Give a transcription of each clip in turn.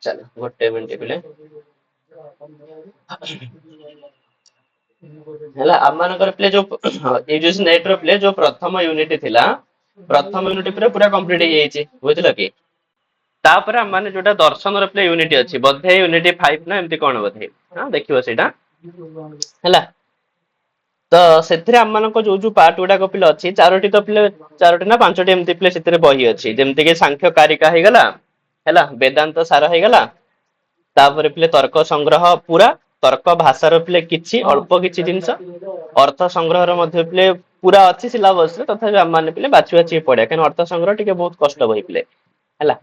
चलो गोटे मिनिट पिले ହେଲା ଆମମାନଙ୍କର ପିଲେ ଯୋଉ ୟୁଜିସି ନେଟ ର ପିଲେ ଯୋଉ ପ୍ରଥମ ୟୁନିଟ ଥିଲା ପ୍ରଥମ ୟୁନିଟ ପୁରା କମ୍ପ୍ଲିଟ ହେଇଯାଇଛି ବୁଝିଲ କି ତାପରେ ଆମମାନେ ଯୋଉଟା ଦର୍ଶନର ପିଲେ ୟୁନିଟ ଅଛି ବୋଧେ ୟୁନିଟ 5 ନା ଏମିତି କଣ ବୋଧେ ହଁ ଦେଖିବ ସେଇଟା ହେଲା ତ ସେଥିରେ ଆମମାନଙ୍କ ଯୋଉ ଯୋଉ ପାର୍ଟ ଗୁଡାକ ପିଲେ ଅଛି ଚାରୋଟି ତ ପିଲେ ଚାରୋଟି ନା ପାଞ୍ଚଟି ଏମିତି ପିଲେ ସେଥିରେ ବହି ଅଛି ଯେମିତି କି ସାଂଖ୍ୟ କାରିକା ହେଇଗଲା ହେଲା ବେଦାନ୍ତ ସାର ହେଇଗଲା ତାପରେ ପିଲେ ତର୍କ ସଂଗ୍ରହ ପୁରା ତର୍କ ଭାଷାର ପିଲେ କିଛି ଅଳ୍ପ କିଛି ଜିନିଷ ଅର୍ଥ ସଂଗ୍ରହର ମଧ୍ୟ ପିଲେ ପୁରା ଅଛି ସିଲାବସରେ ତଥାପି ଆମମାନେ ପିଲେ ବାଛି ବାଛି ପଢିବା କାରଣ ଅର୍ଥ ସଂଗ୍ରହ ଟିକେ ବହୁତ କଷ୍ଟ ବହି ପିଲେ ହେଲା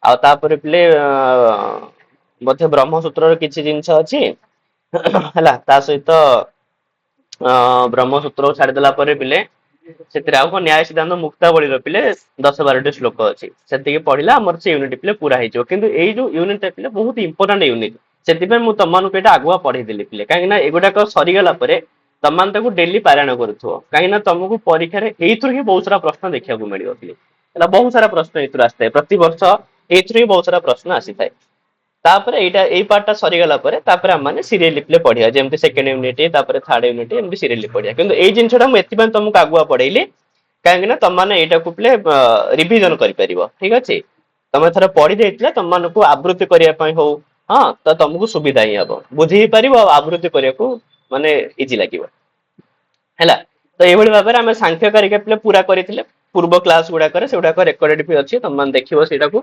ଆଉ ତାପରେ ପିଲେ ମଧ୍ୟ ବ୍ରହ୍ମସୂତ୍ରର କିଛି ଜିନିଷ ଅଛି ହେଲା ତା ସହିତ ବ୍ରହ୍ମସୂତ୍ର ଛାଡିଦେଲା ପରେ ପିଲେ ସେଥିରେ ଆଉ କଣ ନ୍ୟାୟ ସିଦ୍ଧାନ୍ତ ମୁକ୍ତାବଳୀର ପିଲେ 10-12ଟି ଶ୍ଲୋକ ଅଛି ସେତିକି ପଢିଲା ଆମର ସେ ୟୁନିଟ ପିଲେ ପୁରା ହେଇଯିବ କିନ୍ତୁ ଏଇ ଯୋଉ ୟୁନିଟ ପିଲେ ବହୁତ ଇମ୍ପୋର୍ଟାଣ୍ଟ ୟୁନିଟ ସେଥିପାଇଁ ମୁଁ ତମମାନଙ୍କୁ ଏଇଟା ଆଗୁଆ ପଢେଇଦେଲି ପିଲେ କାହିଁକି ନା ଏଗୁଡାକ ସରିଗଲା ପରେ ତମମାନେ ତାକୁ ଡେଲି ପାରାୟଣ କରୁଥିବ କାହିଁକି ନା ତମକୁ ପରୀକ୍ଷାରେ ଏଇଥିରୁ ହିଁ ବହୁତ ସାରା ପ୍ରଶ୍ନ ଦେଖିବାକୁ ମିଳିବ ପିଲେ ହେଲା ବହୁତ ସାରା ପ୍ରଶ୍ନ ଏଇଥିରୁ ଆସିଥାଏ ପ୍ରତିବର୍ଷ ଏଇଥିରୁ ହିଁ ବହୁତ ସାରା ପ୍ରଶ୍ନ ଆସିଥାଏ ତାପରେ ଏଇଟା ଏଇ ପାର୍ଟଟା ସରିଗଲା ପରେ ତାପରେ ଆମମାନେ ସିରିଏଲି ପିଲେ ପଢିବା ଯେମିତି ସେକେଣ୍ଡ ୟୁନିଟ ତାପରେ ଥାର୍ଡ ୟୁନିଟ ଏମିତି ସିରିଏଲି ପଢିବା କିନ୍ତୁ ଏଇ ଜିନିଷଟା ମୁଁ ଏଥିପାଇଁ ତମକୁ ଆଗୁଆ ପଢେଇଲି କାହିଁକି ନା ତମମାନେ ଏଇଟାକୁ ପିଲେ ରିଭିଜନ କରିପାରିବ ଠିକ ଅଛି ତମେ ଥରେ ପଢି ଦେଇଥିଲେ ତମମାନଙ୍କୁ ଆବୃତ୍ତି କରିବା ପାଇଁ ହଉ ହଁ ତ ତମକୁ ସୁବିଧା ହିଁ ହବ ବୁଝି ହିଁ ପାରିବ ଆଉ ଆବୃତ୍ତି କରିବାକୁ ମାନେ ଇଜି ଲାଗିବ ହେଲା ତ ଏଇଭଳି ଭାବରେ ଆମେ ସାଂଖ୍ୟ କାରିକା ପିଲେ ପୁରା କରିଥିଲେ ପୂର୍ବ କ୍ଲାସ ଗୁଡାକରେ ସେଗୁଡାକ ରେକର୍ଡେଡ ବି ଅଛି ତମମାନେ ଦେଖିବ ସେଇଟାକୁ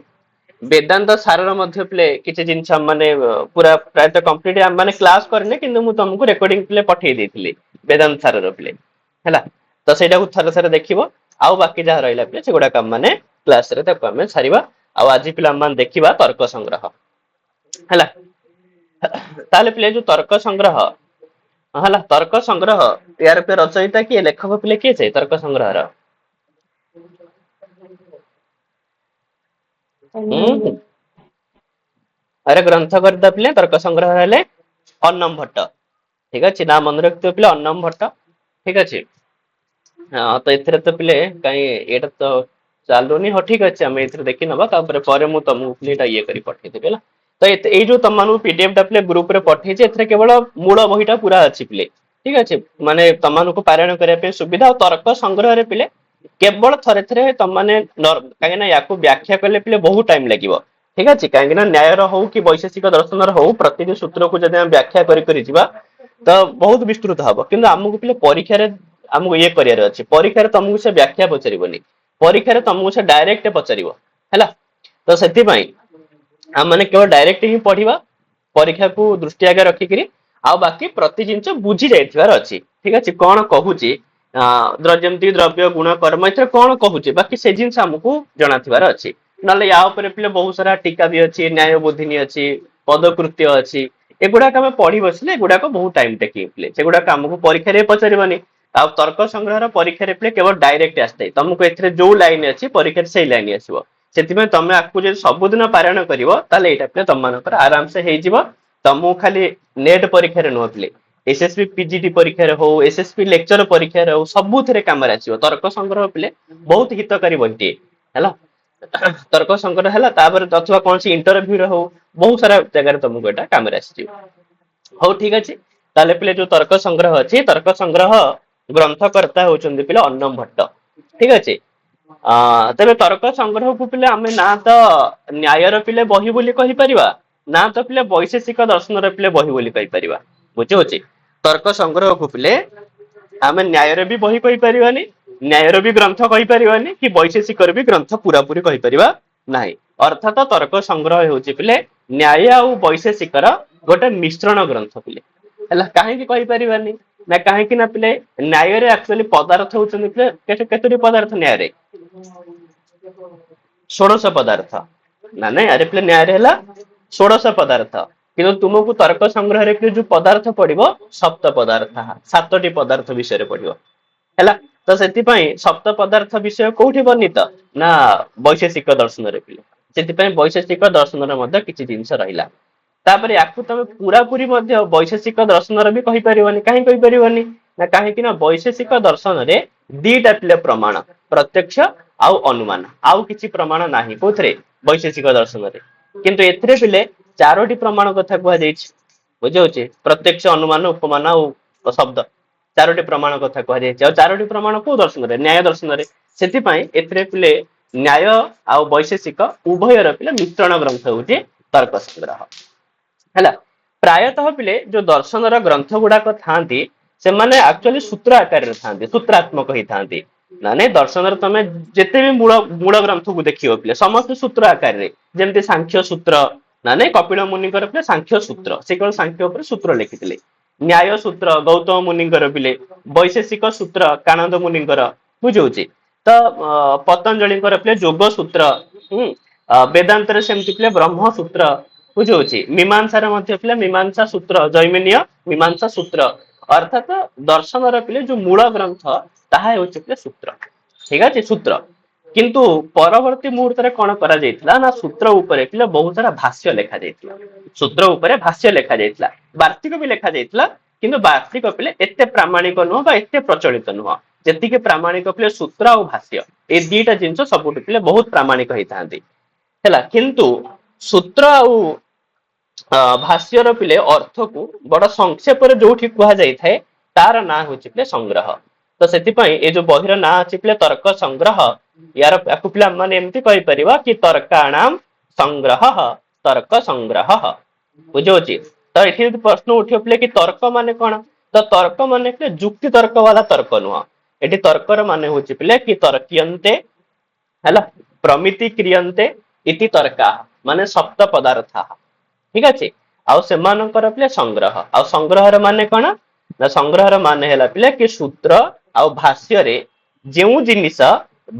ବେଦାନ୍ତ ସାରର ମଧ୍ୟ ପିଲେ କିଛି ଜିନିଷ ମାନେ ପୁରା ପ୍ରାୟତଃ କମ୍ପ୍ଲିଟ ମାନେ କ୍ଲାସ କରିନେ କିନ୍ତୁ ମୁଁ ତମକୁ ରେକର୍ଡିଂ ପିଲେ ପଠେଇ ଦେଇଥିଲି ବେଦାନ୍ତ ସାରର ପିଲେ ହେଲା ତ ସେଇଟାକୁ ଥରେ ଥରେ ଦେଖିବ ଆଉ ବାକି ଯାହା ରହିଲା ପିଲେ ସେଗୁଡାକ ମାନେ କ୍ଲାସରେ ତାକୁ ଆମେ ସାରିବା ଆଉ ଆଜି ପିଲା ମାନେ ଦେଖିବା ତର୍କ ସଂଗ୍ରହ ହେଲା ତାହେଲେ ପିଲେ ଯୋଉ ତର୍କ ସଂଗ୍ରହ ହେଲା ତର୍କ ସଂଗ୍ରହ ୟାର ରଚୟିତା କିଏ ଲେଖକ ପିଲେ କିଏ ସେ ତର୍କ ସଂଗ୍ରହର ଆରେ ଗ୍ରନ୍ଥ କରିଦା ପିଲେ ତର୍କ ସଂଗ୍ରହ ହେଲେ ଅନ୍ନମ ଭଟ୍ଟ ଠିକ ଅଛି ନା ମନେ ରଖିଥିବ ପିଲେ ଅନ୍ନମ ଭଟ୍ଟ ଠିକ ଅଛି ହଁ ତ ଏଥିରେ ତ ପିଲେ କାହିଁ ଏଇଟା ତ ଚାଲୁନି ହଉ ଠିକ ଅଛି ଆମେ ଏଇଥିରେ ଦେଖି ନବା ତାପରେ ପରେ ମୁଁ ତମକୁ ଏଇଟା ଇଏ କରି ପଠେଇଦେବି ହେଲା ତ ଏଇ ଯୋଉ ତମମାନଙ୍କୁ ପିଡିଏଫ ଟା ପିଲେ ଗ୍ରୁପରେ ପଠେଇଛି ଏଥିରେ କେବଳ ମୂଳ ବହିଟା ପୁରା ଅଛି ପିଲେ ଠିକ ଅଛି ମାନେ ତମମାନଙ୍କୁ ପାରାୟଣ କରିବା ପାଇଁ ସୁବିଧା ଆଉ ତର୍କ ସଂଗ୍ରହରେ ପିଲେ କେବଳ ଥରେ ଥରେ ତମମାନେ କାହିଁକି ନା ୟାକୁ ବ୍ୟାଖ୍ୟା କଲେ ପିଲେ ବହୁତ ଟାଇମ ଲାଗିବ ଠିକ ଅଛି କାହିଁକି ନା ନ୍ୟାୟର ହଉ କି ବୈଶେଷିକ ଦର୍ଶନର ହଉ ପ୍ରତିଟି ସୂତ୍ରକୁ ଯଦି ଆମେ ବ୍ୟାଖ୍ୟା କରି ଯିବା ତ ବହୁତ ବିସ୍ତୃତ ହବ କିନ୍ତୁ ଆମକୁ ପିଲେ ପରୀକ୍ଷାରେ ଆମକୁ ଇଏ କରିବାର ଅଛି ପରୀକ୍ଷାରେ ତମକୁ ସେ ବ୍ୟାଖ୍ୟା ପଚାରିବନି ପରୀକ୍ଷାରେ ତମକୁ ସେ ଡାଇରେକ୍ଟ ପଚାରିବ ହେଲା ତ ସେଥିପାଇଁ ଆମମାନେ କେବଳ ଡାଇରେକ୍ଟ ହିଁ ପଢିବା ପରୀକ୍ଷାକୁ ଦୃଷ୍ଟି ଆଗରେ ରଖିକିରି ଆଉ ବାକି ପ୍ରତି ଜିନିଷ ବୁଝି ଯାଇଥିବାର ଅଛି ଠିକ ଅଛି କଣ କହୁଛି ଯେମିତି ଦ୍ରବ୍ୟ ଗୁଣ କର୍ମ ଏଥିରେ କଣ କହୁଛି ବାକି ସେ ଜିନିଷ ଆମକୁ ଜଣାଥିବାର ଅଛି ନହେଲେ ୟା ଉପରେ ପିଲେ ବହୁତ ସାରା ଟୀକା ବି ଅଛି ନ୍ୟାୟ ବୋଧିନୀ ଅଛି ପଦକୃତ୍ୟ ଅଛି ଏଗୁଡାକ ଆମେ ପଢି ବସିଲେ ଏଗୁଡାକ ବହୁତ ଟାଇମ ଟେକିଂ ପିଲେ ସେଗୁଡାକ ଆମକୁ ପରୀକ୍ଷାରେ ପଚାରିବନି ଆଉ ତର୍କ ସଂଗ୍ରହର ପରୀକ୍ଷାରେ ପିଲେ କେବଳ ଡାଇରେକ୍ଟ ଆସିଥାଏ ତମକୁ ଏଥିରେ ଯୋଉ ଲାଇନ ଅଛି ପରୀକ୍ଷାରେ ସେଇ ଲାଇନ ଆସିବ ସେଥିପାଇଁ ତମେ ଆକୁ ଯଦି ସବୁଦିନ ପାରାୟଣ କରିବ ତାହେଲେ ଏଇଟା ପିଲେ ତମମାନଙ୍କର ଆରାମସେ ହେଇଯିବ ତମକୁ ଖାଲି ନେଟ ପରୀକ୍ଷାରେ ନୁହ ପିଲେ ଏସଏସବି ପିଜିଟି ପରୀକ୍ଷାରେ ହଉ ଏସଏସବି ଲେକ୍ଚର ପରୀକ୍ଷାରେ ହଉ ସବୁଥିରେ କାମରେ ଆସିବ ତର୍କ ସଂଗ୍ରହ ପିଲେ ବହୁତ ହିତକାରୀ ବହିଟିଏ ହେଲା ତର୍କ ସଂଗ୍ରହ ହେଲା ତାପରେ ଅଥବା କୌଣସି ଇଣ୍ଟରଭ୍ୟୁରେ ହଉ ବହୁତ ସାରା ଜାଗାରେ ତମକୁ ଏଇଟା କାମରେ ଆସିଯିବ ହଉ ଠିକ ଅଛି ତାହେଲେ ପିଲେ ଯୋଉ ତର୍କ ସଂଗ୍ରହ ଅଛି ତର୍କ ସଂଗ୍ରହ ଗ୍ରନ୍ଥକର୍ତ୍ତା ହଉଛନ୍ତି ପିଲେ ଅନ୍ନମ ଭଟ୍ଟ ଠିକ ଅଛି ତେବେ ତର୍କ ସଂଗ୍ରହକୁ ପିଲେ ଆମେ ନା ତ ନ୍ୟାୟର ପିଲେ ବହି ବୋଲି କହିପାରିବା ନା ତ ପିଲେ ବୈଶେଷିକ ଦର୍ଶନର ପିଲେ ବହି ବୋଲି କହିପାରିବା ବୁଝିହଉଛି ତର୍କ ସଂଗ୍ରହକୁ ପିଲେ ଆମେ ନ୍ୟାୟରେ ବି ବହି କହିପାରିବାନି ନ୍ୟାୟର ବି ଗ୍ରନ୍ଥ କହିପାରିବାନି କି ବୈଶେଷିକର ବି ଗ୍ରନ୍ଥ ପୁରାପୁରି କହିପାରିବା ନାହିଁ ଅର୍ଥାତ ତର୍କ ସଂଗ୍ରହ ହେଉଛି ପିଲେ ନ୍ୟାୟ ଆଉ ବୈଶେଷିକର ଗୋଟେ ମିଶ୍ରଣ ଗ୍ରନ୍ଥ ପିଲେ ହେଲା କାହିଁକି କହିପାରିବାନି ନା କାହିଁକି ନା ପିଲେ ନ୍ୟାୟରେ ଆକ୍ଚୁଆଲି ପଦାର୍ଥ ହଉଛନ୍ତି ପିଲେ କେତୋଟି ପଦାର୍ଥ ନ୍ୟାୟରେ 16 ପଦାର୍ଥ ନା ନାଇଁ ଆରେ ପିଲେ ନ୍ୟାୟରେ ହେଲା 16 ପଦାର୍ଥ କିନ୍ତୁ ତୁମକୁ ତର୍କ ସଂଗ୍ରହରେ ଯୋଉ ପଦାର୍ଥ ପଡିବ ସପ୍ତ ପଦାର୍ଥ 7ଟି ପଦାର୍ଥ ବିଷୟରେ ପଡିବ ହେଲା ତ ସେଥିପାଇଁ ସପ୍ତ ପଦାର୍ଥ ବିଷୟ କୋଉଠି ବର୍ଣ୍ଣିତ ନା ବୈଶେଷିକ ଦର୍ଶନରେ ପିଲେ ସେଥିପାଇଁ ବୈଶେଷିକ ଦର୍ଶନରେ ମଧ୍ୟ କିଛି ଜିନିଷ ରହିଲା ତାପରେ ୟାକୁ ତମେ ପୁରାପୁରି ମଧ୍ୟ ବୈଶେଷିକ ଦର୍ଶନର ବି କହିପାରିବନି କାହିଁ କହିପାରିବନି ନା କାହିଁକି ନା ବୈଶେଷିକ ଦର୍ଶନରେ ଦିଟା ପିଲେ ପ୍ରମାଣ ପ୍ରତ୍ୟକ୍ଷ ଆଉ ଅନୁମାନ ଆଉ କିଛି ପ୍ରମାଣ ନାହିଁ କୋଉଥିରେ ବୈଶେଷିକ ଦର୍ଶନରେ କିନ୍ତୁ ଏଥିରେ ପିଲେ चारोटी प्रमाण कथा कहुई बुझे प्रत्यक्ष अनुमान उपमान और शब्द चारोटी प्रमाण कथा कहुई चारोटी प्रमाण को दर्शन न्याय दर्शन से पिले न्याय आ वैशेषिक उभयर पिले मिश्रण ग्रंथ हूँ तर्क संग्रह है प्रायतः पिले जो दर्शन ग्रंथ गुड़ाक था से एक्चुअली सूत्र आकार था सूत्रात्मक ही था ना नहीं दर्शन तुम जिते भी मूल मूल ग्रंथ को देख पिले समस्त सूत्र आकार जमी सांख्य सूत्र ना नहीं कपिल मुनिकर पिले सांख्य सूत्र से केवल सांख्य सूत्र लिखिते न्याय सूत्र गौतम मुनिकर पिले वैशेषिक सूत्र कानंद मुनिकर बुझे तो पतंजलि पिले जोग सूत्र वेदांत सेमती पिले ब्रह्म सूत्र बुझे मीमांसा पिले मीमांसा सूत्र जैमिनीय मीमांसा सूत्र अर्थात दर्शन पिले जो मूल ग्रंथ ताहा पिले सूत्र ठीक है सूत्र किंतु परवर्ती मुहूर्त में कौन करा जाइथिला ना सूत्र ऊपर पिले बहुत सारा भाष्य लिखा जाइथिला सूत्र ऊपर भाष्य लिखा जाइथिला वार्तिक भी लिखा जाइथिला किंतु वार्तिक पिले एते प्रामाणिक नुह बा एते प्रचलित नुह जेतिके प्रामाणिक पिले सूत्र और भाष्य ए दीटा जिंस सबुठ पिले बहुत प्रामाणिक होइथांती हैला किंतु सूत्र और भाष्यर पिले अर्थ को बड़ संक्षेप जो कह जाए तार ना हूँ पिले संग्रह तो से ये जो बहिर ना अच्छी पिले तर्क संग्रह यार पिला माने एमती कहि परिबा कि तर्काणाम संग्रह तर्क संग्रह बुझे तो ये प्रश्न उठे पिले कि तर्क माने कौन तो तर्क माने पिले जुक्ति तर्क वाला तर्क नुह ये तर्कर माने हूँ पिले कि तर्क्यन्ते है प्रमिति क्रियन्ते इति तर्का माने सप्त पदार्थ ठीक अच्छे आउ से पिले संग्रह आउ संग्रह माने कौन ना संग्रह माने है पिले कि सूत्र आउ भाष्य रे जो जिनिस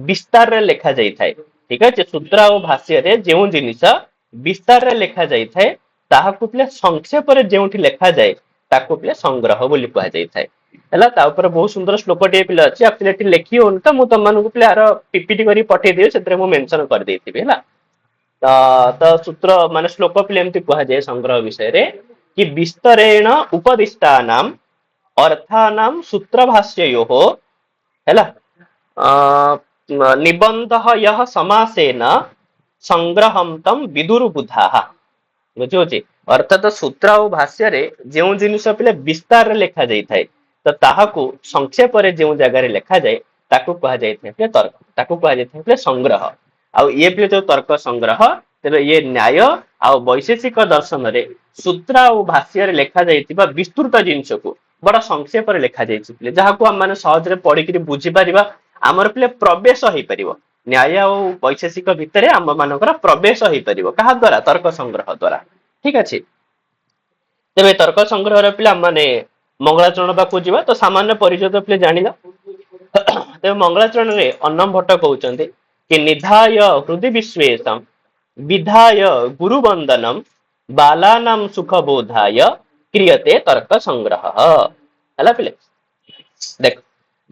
विस्तार रे लिखा जाई थाए ठीक अच्छे सूत्र आउ भाष्य रे जो जिनिस विस्तार रे लिखा जाई थाए ताहाकु पिले संक्षेप रे जेउठी लिखा जाए ताकु पिले संग्रह बोली कहा जाई थाए हला ता ऊपर बहुत सुंदर श्लोक टे पिले अछि आपले टी लिखि होन त मु तमन को पिले आर पीपीटी करी पठे दियो सेतरे मु मेंशन कर देथिबे हला तो सूत्र मान श्लोक पिले एमती कह जाए संग्रह विषय रे कि विस्तरेण उपदिष्टानाम अर्थानाम सूत्र भाष्ययोः हैला निबंधः यः समासेन संग्रहं तम विदुर्बुधाः बुझे अर्थात सूत्र और भाष्य रे जो जिनिस पिले विस्तार लिखा जाई थाए तो ताहाकु संक्षेप रे जो जगह रे लिखा जाए ताकु कहा जाय थे तर्क ताकु कहा जाय थे संग्रह आउ ये पिले जो तर्क संग्रह तेरे ये न्याय आउ वैशेषिक दर्शन रे सूत्र और भाष्य रे लिखा जाइतिबा विस्तृत जिनिस को बड़ा संक्षेप रे लिखा जाइछि पिले जहा को हम माने सहज रे पढि करी बुझी परिबा हमर पिले प्रवेश होई परिबो न्याय और वैशेषिक भितरे हम मानकर प्रवेश होई परिबो कहा द्वारा तर्क संग्रह द्वारा ठीक अछि तेबे तर्क संग्रह रे पिले हम माने मंगलाचरण बाकू जीवा तो सामान्य परिचय तो पिले जानिला तेबे मंगलाचरण रे अन्नम भट्ट कहउचंदी कि निधाय हृदय विश्वेशम विधाय गुरु वंदनम बालानाम सुख बोधाय क्रियते तर्क संग्रह हला पिले देख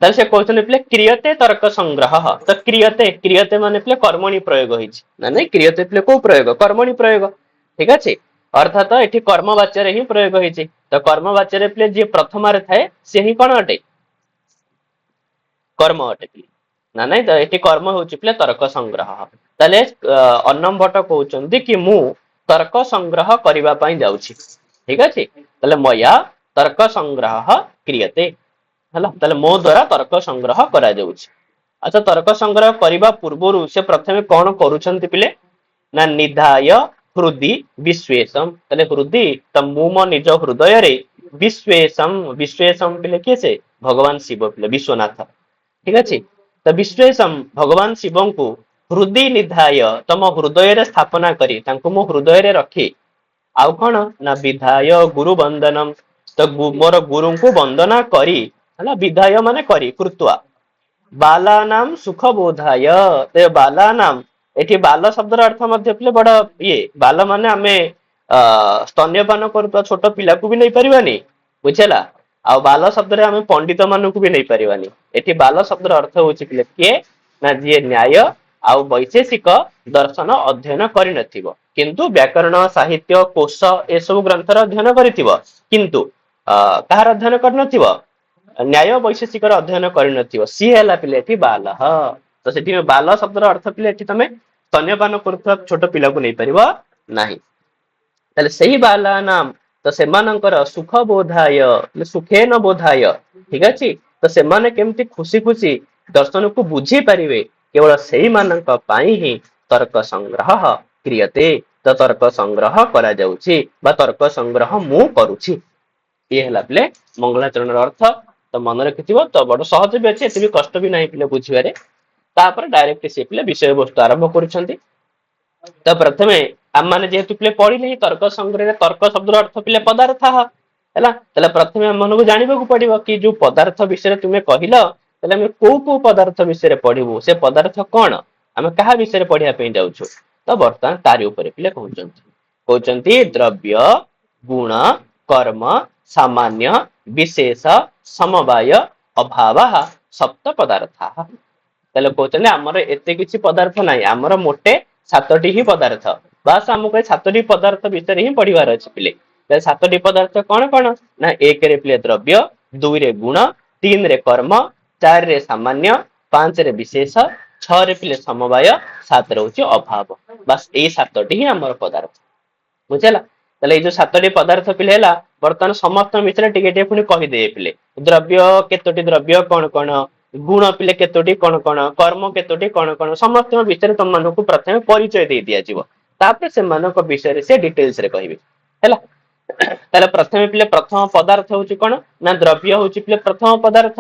ताले से कहउचंदी पिले क्रियते तर्क संग्रह तो क्रियते क्रियते माने पिले कर्मणि प्रयोग होइछि ना नहीं क्रियते पिले को प्रयोग कर्मणि प्रयोग ठीक अछि अर्थात एठी कर्मवाच्य रे ही प्रयोग होइछि तो कर्मवाच्य रे पिले जे प्रथम रे थाए से ही कोन अटे कर्म अटे पिले ना नहीं तो एठी कर्म होउछि पिले तर्क संग्रह ताले अन्नम भट्ट कहउचंदी कि मु तर्क संग्रह करिबा पई जाउछि ठीक अछि ताले मया तर्क संग्रह क्रियते हला ताले मो द्वारा तर्क संग्रह करा जाउछि अच्छा तर्क संग्रह करिबा पूर्वरु से प्रथमे कोन करूछंती पिले ना निधाय हृदि विश्वेशम ताले हृदि त मु मो निज हृदय रे विश्वेशम विश्वेशम पिले के से भगवान शिव पिले विश्वनाथ ठीक अछि तो विश्वेशम भगवान शिवं को हृदय निधाय तम हृदय रे स्थापना करी तांको मो हृदय रे रखी आउ कोन ना विधाय गुरु वंदनम तो मोर गुरु को वंदना करी हला विधाय माने करी कृत्वा बाला नाम सुख बोधाय ते बाला नाम एठी बाल शब्दर अर्थ मध्य पिले बड़ ये बाल माने आमे स्तन्यपान करता छोट पिला को भी नहीं परिबानी बुझेला आ बाल शब्द रे आमे पंडित मानु को भी नहीं परिबानी एठी बाल शब्दर अर्थ होछि पिले के ना जे न्याय आ वैशेषिक दर्शन अध्ययन करि नथिबो किंतु व्याकरण साहित्य कोश ए सब ग्रंथर अध्ययन करिथिबो किंतु ताहार अध्ययन कर नथिबो न्याय वैशेषिक अध्ययन करि नथिबो सी हैला पिले एठी बाल तो सेठी बाल शब्दर अर्थ पिले एठी तमे स्तन्यपान करथुवा छोट पिला को नहीं परिबो नाही ତାହେଲେ ସେଇ ବାଲା ନାମ ତ ସେମାନଙ୍କର ସୁଖ ବୋଧାୟ ସୁଖେ ନ ବୋଧାୟ ଠିକ ଅଛି। ତ ସେମାନେ କେମିତି ଖୁସି ଖୁସି ଦର୍ଶନକୁ ବୁଝି ପାରିବେ କେବଳ ସେଇମାନଙ୍କ ପାଇଁ ହିଁ ତର୍କ ସଂଗ୍ରହ କ୍ରିୟତେ। ତ ତର୍କ ସଂଗ୍ରହ କରାଯାଉଛି ବା ତର୍କ ସଂଗ୍ରହ ମୁଁ କରୁଛି। ଇଏ ହେଲା ପିଲେ ମଙ୍ଗଳାଚରଣର ଅର୍ଥ। ତ ମନେ ରଖିଥିବ। ତ ବଡ ସହଜ ବି ଅଛି, ଏତେ ବି କଷ୍ଟ ବି ନାହିଁ ପିଲେ ବୁଝିବାରେ। ତାପରେ ଡାଇରେକ୍ଟ ସେ ପିଲେ ବିଷୟବସ୍ତୁ ଆରମ୍ଭ କରୁଛନ୍ତି। ତ ପ୍ରଥମେ ଆମମାନେ ଯେହେତୁ ପିଲେ ପଢିଲେ ତର୍କ ସଂଗ୍ରହରେ ତର୍କ ଶବ୍ଦର ଅର୍ଥ ପିଲେ ପଦାର୍ଥ ହେଲା। ତାହେଲେ ପ୍ରଥମେ ଆମମାନଙ୍କୁ ଜାଣିବାକୁ ପଡିବ କି ଯୋଉ ପଦାର୍ଥ ବିଷୟରେ ତୁମେ କହିଲ, ତାହେଲେ ଆମେ କୋଉ କୋଉ ପଦାର୍ଥ ବିଷୟରେ ପଢିବୁ, ସେ ପଦାର୍ଥ କଣ, ଆମେ କାହା ବିଷୟରେ ପଢିବା ପାଇଁ ଯାଉଛୁ। ତ ବର୍ତ୍ତମାନ ତାରି ଉପରେ ପିଲେ କହୁଛନ୍ତି ଦ୍ରବ୍ୟ ଗୁଣ କର୍ମ ସାମାନ୍ୟ ବିଶେଷ ସମବାୟ ଅଭାବ ସପ୍ତ ପଦାର୍ଥ। ତାହେଲେ କହୁଛନ୍ତି ଆମର ଏତେ କିଛି ପଦାର୍ଥ ନାହିଁ, ଆମର ମୋଟେ 7ଟି ହିଁ ପଦାର୍ଥ। ବାସ୍ ଆମକୁ ଏ 7ଟି ପଦାର୍ଥ ଭିତରେ ହିଁ ପଢିବାର ଅଛି ପିଲେ। 7ଟି ପଦାର୍ଥ କଣ କଣ ନା 1ରେ ପିଲେ ଦ୍ରବ୍ୟ, 2ରେ ଗୁଣ, 3ରେ କର୍ମ, 4ରେ ସାମାନ୍ୟ, 5ରେ ବିଶେଷ, 6ରେ ପିଲେ ସମବାୟ, 7ରେ ହଉଛି ଅଭାବ। ବାସ୍ ଏଇ 7ଟି ହିଁ ଆମର ପଦାର୍ଥ ବୁଝିଲା। ତାହେଲେ ଏଇ ଯୋଉ 7ଟି ପଦାର୍ଥ ପିଲେ ହେଲା, ବର୍ତ୍ତମାନ ସମସ୍ତଙ୍କ ଭିତରେ ଟିକେ ଟିକେ ପୁଣି କହିଦେବେ ପିଲେ। ଦ୍ରବ୍ୟ କେତୋଟି ଦ୍ରବ୍ୟ କଣ କଣ, ଗୁଣ ପିଲେ କେତୋଟି କଣ କଣ, କର୍ମ କେତୋଟି କଣ କଣ, ସମସ୍ତଙ୍କ ବିଷୟରେ ତମମାନଙ୍କୁ ପ୍ରଥମେ ପରିଚୟ ଦେଇ ଦିଆଯିବ। ତାପରେ ସେମାନଙ୍କ ବିଷୟରେ ସେ ଡିଟେଲସ ରେ କହିବେ ହେଲା। ତାହେଲେ ପ୍ରଥମେ ପିଲେ ପ୍ରଥମ ପଦାର୍ଥ ହଉଛି କଣ ନା ଦ୍ରବ୍ୟ ହଉଛି ପିଲେ ପ୍ରଥମ ପଦାର୍ଥ।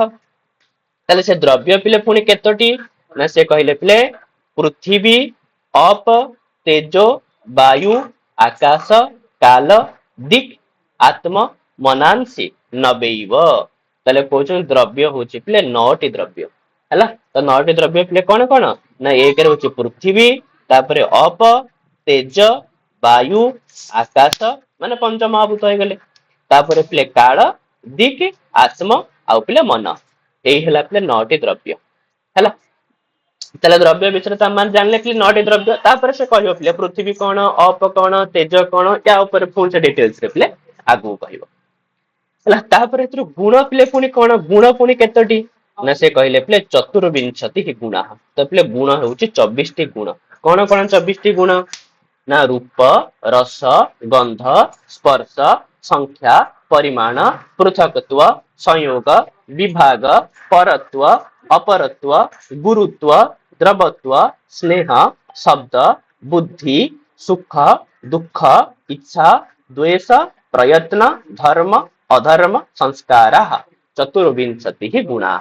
ତାହେଲେ ସେ ଦ୍ରବ୍ୟ ପିଲେ ପୁଣି କେତୋଟି ନା ସେ କହିଲେ ପିଲେ ପୃଥିବୀ, ଅପ, ତେଜୋ, ବାୟୁ, ଆକାଶ, କାଲ, ଦିକ୍, ଆତ୍ମ, ମନାଂସି, ନବୈବ। ତାହେଲେ କହୁଛନ୍ତି ଦ୍ରବ୍ୟ ହଉଛି ପିଲେ 9ଟି ଦ୍ରବ୍ୟ ହେଲା। ତ 9ଟି ଦ୍ରବ୍ୟ ପିଲେ କଣ କଣ ନା 1ରେ ହଉଛି ପୃଥିବୀ, ତାପରେ ଅପ, ତେଜ, ବାୟୁ, ଆକାଶ ମାନେ ପଞ୍ଚମହାଭୂତ ହେଇଗଲେ। ତାପରେ ପିଲେ କାଳ, ଦିକ୍, ଆତ୍ମ ଆଉ ପିଲେ ମନ। ଏଇ ହେଲା ପିଲେ 9ଟି ଦ୍ରବ୍ୟ ହେଲା। ତାହେଲେ ଦ୍ରବ୍ୟ ବିଷୟରେ ତ ଆମେ ଜାଣିଲେ କି 9ଟି ଦ୍ରବ୍ୟ। ତାପରେ ସେ କହିବ ପିଲେ ପୃଥିବୀ କଣ, ଅପ କଣ, ତେଜ କଣ, ୟା ଉପରେ ପୁଣି ସେ ଡିଟେଲସ ରେ ପିଲେ ଆଗକୁ କହିବ ହେଲା। ତାପରେ ଏଥିରୁ ଗୁଣ ପିଲେ ପୁଣି କଣ, ଗୁଣ ପୁଣି କେତୋଟି ନା ସେ କହିଲେ ପିଲେ ଚତୁର୍ବିଂଶତି ଗୁଣ। ତ ପିଲେ ଗୁଣ ହଉଛି 24ଟି ଗୁଣ। କଣ କଣ 24ଟି ଗୁଣ ନା ରୂପ, ରସ, ଗନ୍ଧ, ସ୍ପର୍ଶ, ସଂଖ୍ୟା, ପରିମାଣ, ପୃଥକତ୍ବ, ସଂଯୋଗ, ବିଭାଗ, ପରତ୍ବ, ଅପରତ୍ବ, ଗୁରୁତ୍ବ, ଦ୍ରବତ୍ବ, ସ୍ନେହ, ଶବ୍ଦ, ବୁଦ୍ଧି, ସୁଖ, ଦୁଃଖ, ଇଚ୍ଛା, ଦ୍ୱେଷ, ପ୍ରୟତ୍ନ, ଧର୍ମ, ଅଧର୍ମ, ସଂସ୍କାର, ଚତୁର୍ବିଂଶତି ଗୁଣା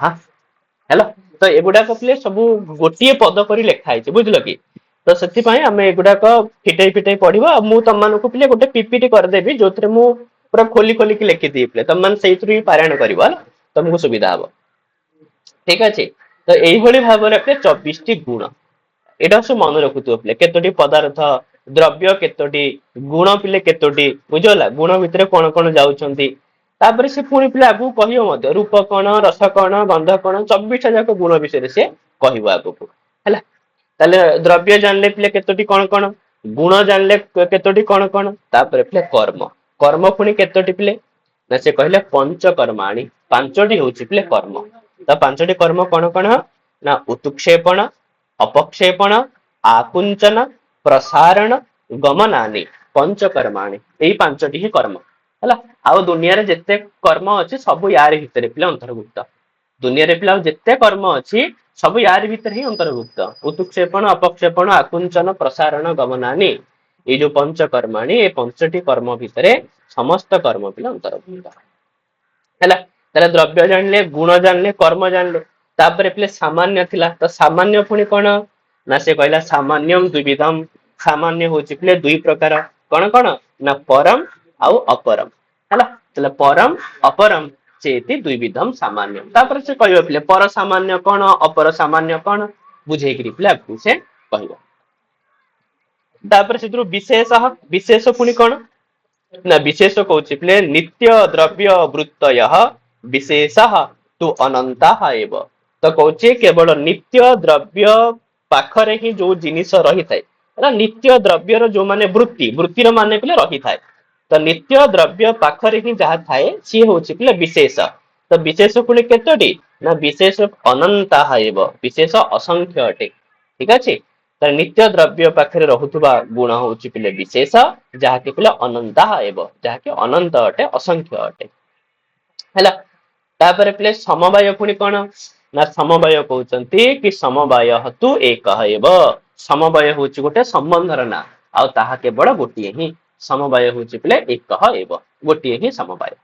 ହେଲା। ତ ଏଗୁଡାକ ପିଲେ ସବୁ ଗୋଟିଏ ପଦ କରି ଲେଖା ହେଇଛି ବୁଝିଲ କି। ତ ସେଥିପାଇଁ ଆମେ ଏଗୁଡାକ ଫିଟେଇ ଫିଟେଇ ପଢିବା। ଆଉ ମୁଁ ତମମାନଙ୍କୁ ପିଲେ ଗୋଟେ ପିପିଟି କରିଦେବି, ଯୋଉଥିରେ ମୁଁ ପୁରା ଖୋଲି ଖୋଲିକି ଲେଖିଦିଏ ପିଲେ, ତମମାନେ ସେଇଥିରୁ ହିଁ ପାରାୟଣ କରିବ ହେଲା, ତମକୁ ସୁବିଧା ହବ ଠିକ ଅଛି। ତ ଏଇଭଳି ଭାବରେ 24ଟି ଗୁଣ, ଏଇଟା ସବୁ ମନେ ରଖୁଥିବ ପିଲେ। କେତୋଟି ପଦାର୍ଥ, ଦ୍ରବ୍ୟ କେତୋଟି, ଗୁଣ ପିଲେ କେତୋଟି ବୁଝିଗଲା, ଗୁଣ ଭିତରେ କଣ କଣ ଯାଉଛନ୍ତି। ତାପରେ ସେ ପୁଣି ପିଲା ଆଗକୁ କହିବ ମଧ୍ୟ ରୂପ କଣ, ରସ କଣ, ଗନ୍ଧ କଣ, 24ଟା ଯାକ ଗୁଣ ବିଷୟରେ ସେ କହିବ ଆଗକୁ ହେଲା। ତାହେଲେ ଦ୍ରବ୍ୟ ଜାଣିଲେ ପିଲେ କେତୋଟି କଣ କଣ, ଗୁଣ ଜାଣିଲେ କେତୋଟି କଣ କଣ, ତାପରେ ପିଲେ କର୍ମ, କର୍ମ ପୁଣି କେତୋଟି ପିଲେ ନା ସେ କହିଲେ ପଞ୍ଚକର୍ମାଣୀ, 5ଟି ହଉଛି ପିଲେ କର୍ମ। ତ 5ଟି କର୍ମ କଣ କଣ ନା ଉତୁକ୍ଷେପଣ, ଅପକ୍ଷେପଣ, ଆକୁଞ୍ଚନ, ପ୍ରସାରଣ, ଗମନାନି, ପଞ୍ଚକର୍ମାଣୀ। ଏଇ 5ଟି ହିଁ କର୍ମ ହେଲା। ଆଉ ଦୁନିଆରେ ଯେତେ କର୍ମ ଅଛି ସବୁ ୟାରି ଭିତରେ ପିଲା ଅନ୍ତର୍ଭୁକ୍ତ। ଦୁନିଆରେ ପିଲା ଯେତେ କର୍ମ ଅଛି ସବୁ ୟାରି ଭିତରେ ହିଁ ଅନ୍ତର୍ଭୁକ୍ତ। ଉତୁକ୍ଷେପଣ, ଅପକ୍ଷେପଣ, ଆକୁଞ୍ଚନ, ପ୍ରସାରଣ, ଗମନାନି, ଏଇ ଯୋଉ ପଞ୍ଚକର୍ମାଣୀ, ଏ 5ଟି କର୍ମ ଭିତରେ ସମସ୍ତ କର୍ମ ପିଲା ଅନ୍ତର୍ଭୁକ୍ତ ହେଲା। ତାହେଲେ ଦ୍ରବ୍ୟ ଜାଣିଲେ, ଗୁଣ ଜାଣିଲେ, କର୍ମ ଜାଣିଲେ। ତାପରେ ପିଲେ ସାମାନ୍ୟ ଥିଲା, ତ ସାମାନ୍ୟ ପୁଣି କଣ ନା ସେ କହିଲା ସାମାନ୍ୟମ ଦ୍ୱିବିଧମ, ସାମାନ୍ୟ ହଉଛି ପିଲେ 2 ପ୍ରକାର। କଣ କଣ ନା ପରମ ଆଉ ଅପରମ ହେଲା। ତାହେଲେ ପରମ ଅପରମ ଚେତି ଦ୍ୱିବିଧମ ସାମାନ୍ୟ। ତାପରେ ସେ କହିବ ପିଲେ ପର ସାମାନ୍ୟ କଣ, ଅପର ସାମାନ୍ୟ କଣ, ବୁଝେଇକିରି ପିଲେ ଆଗକୁ ସେ କହିବ। ତାପରେ ସେଥିରୁ ବିଶେଷ, ବିଶେଷ ପୁଣି କଣ ନା ବିଶେଷ କହୁଛି ପିଲେ ନିତ୍ୟ ଦ୍ରବ୍ୟ ବୃତ୍ତୟ ବିଶେଷ ତୁ ଅନନ୍ତା ଏବ। ତ କହୁଛି କେବଳ ନିତ୍ୟ ଦ୍ରବ୍ୟ ପାଖରେ ହିଁ ଯୋଉ ଜିନିଷ ରହିଥାଏ, ନିତ୍ୟ ଦ୍ରବ୍ୟର ଯୋଉମାନେ ବୃତ୍ତି, ବୃତ୍ତିର ମାନେ ପିଲେ ରହିଥାଏ। ତ ନିତ୍ୟ ଦ୍ରବ୍ୟ ପାଖରେ ହିଁ ଯାହା ଥାଏ ସିଏ ହଉଛି ପିଲେ ବିଶେଷ। ତ ବିଶେଷ ପୁଣି କେତୋଟି ନା ବିଶେଷ ଅନନ୍ତା ହେବ, ବିଶେଷ ଅସଂଖ୍ୟ ଅଟେ ଠିକ ଅଛି। ତ नित्य द्रव्य पाखे रहुवा गुण हूँ पिले विशेष जहाँकि पिले अनंता एव जहाँकि अनंत अटे असंख्य अटे है तापर पिले समवाय पुणी कौन ना समवाय कहते कि समवाय हेतु एक समवाय हूँ गोटे संबंधर ना आहा केवल गोटे ही समवाय हूँ पिले एक गोटे ही समवाय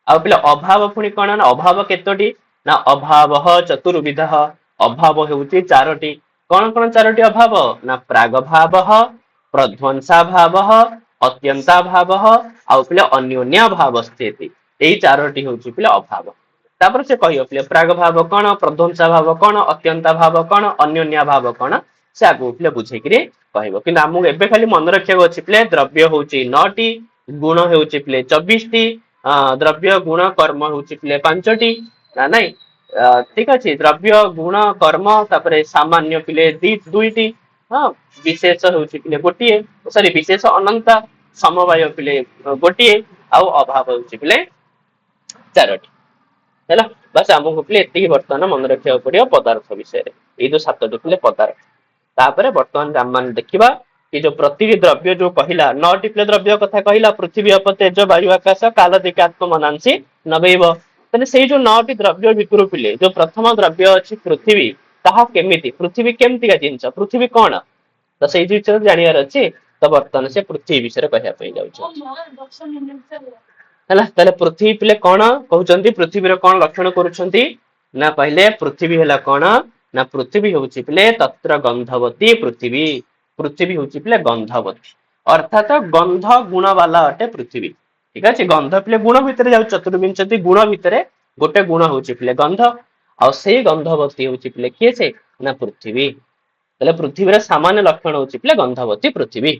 आउ पिले अभाव पुणी कौन ना अभाव केतोटी ना अभाव चतुर्विध अभाव होउची चारोटी कौन कौन चारोटी अभाव ना प्राग भाव प्रध्वंसा भाव अत्यंता भाव आउ पिले अन्योन्या भाव स्थिति यही चारोटी होउची पिले अभाव तापर से कहियो पिले प्राग भाव कौन प्रध्वंसा भाव कौन अत्यंता भाव कौन अन्योन्या भाव कौन से आगु पिले बुझेकरी कहबो कि आमକୁ ଏବେ खाली मन रखिया अछि पिले द्रव्य होउची 9 टी गुण होउची पिले 24 टी द्रव्य गुण कर्म होउची पिले 5 टी ना नहीं ठीक अच्छे द्रव्य गुण कर्म तापर सामान्य पिले दुईटी हाँ विशेष होउची पिले गोटे सॉरी विशेष अनंत समवाय पिले गोटे आउ अभाव होउची पिले चारोटी है बस आमको पिले एति बर्तमान मन रखा पड़ो पदार्थ विषय ये जो 7 पिले पदार्थ तापर बर्तमान आम देखा कि जो प्रति द्रव्य जो कहला 9 टी पिले द्रव्य कथा कहला पृथ्वी अप तेज वायु आकाश काल दिकात्म मनांसी नवैव तेने से जो 9 टी द्रव्य भितर पिले जो प्रथम द्रव्य अच्छी पृथ्वी ताहा केमिति पृथ्वी केमती जिनस पृथ्वी कौन तो से विषय जानियार अच्छे तो बर्तमान से पृथ्वी विषय कहवाई जाऊँ पृथ्वी पिले कौन कहते पृथ्वी कौन लक्षण करुछंती ना कहले पृथ्वी है कौन ना पृथ्वी हूँ पिले तत्र गंधवती पृथ्वी पृथ्वी हूँ पिले गंधवती अर्थात गंध गुण वाला अटे पृथ्वी ठीक अच्छे गंध पिले गुण भितर जाऊ चतुर्विंशति गुण भितर गोटे गुण हूँ पिले गंध आ से गंधवती हूँ पिले किए से ना पृथ्वी पृथ्वी सामान्य लक्षण हूँ पिले गंधवती पृथ्वी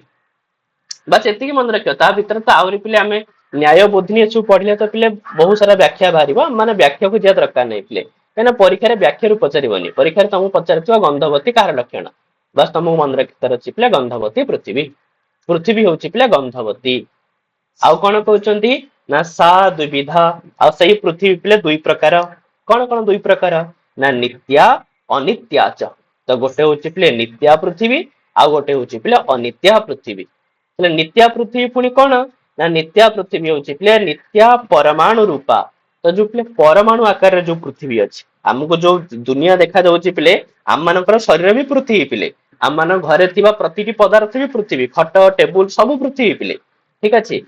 बस एति मन रख भर तो आहरी पिले आम न्याय बोधनी सब पढ़ले तो पिले बहुत सारा व्याख्या बाहर माने व्याख्या को दिया दरकार नहीं पिले कहीं परीक्षा व्याख्या पचारबनी परीक्षा तुमको पचार गंधवती कहार लक्षण बस तुमको मन रखार अच्छी पिले गंधवती पृथ्वी पृथ्वी हूँ पिले गंधवती आउ कौन कहते ना सा द्विविधा आ सही पृथ्वी पिले दुई प्रकार कौन कौन दुई प्रकार ना नित्या अनित्या च तो गोटे हूँ पिले नित्या पृथ्वी आउ गोटे हूँ पिले अनित्या पृथ्वी नित्या पृथ्वी पुणी कौन ना नित्या पृथ्वी हूँ पिले नित्या परमाणु रूपा तो जो पिले परमाणु आकार जो पृथ्वी अच्छी आमको जो दुनिया देखा जाऊँगी पिले आम मान शरीर भी पृथ्वी पिले आम मान घरे थिबा प्रति पदार्थ भी पृथ्वी खट टेबुल सब पृथ्वी पिले ठीक अच्छे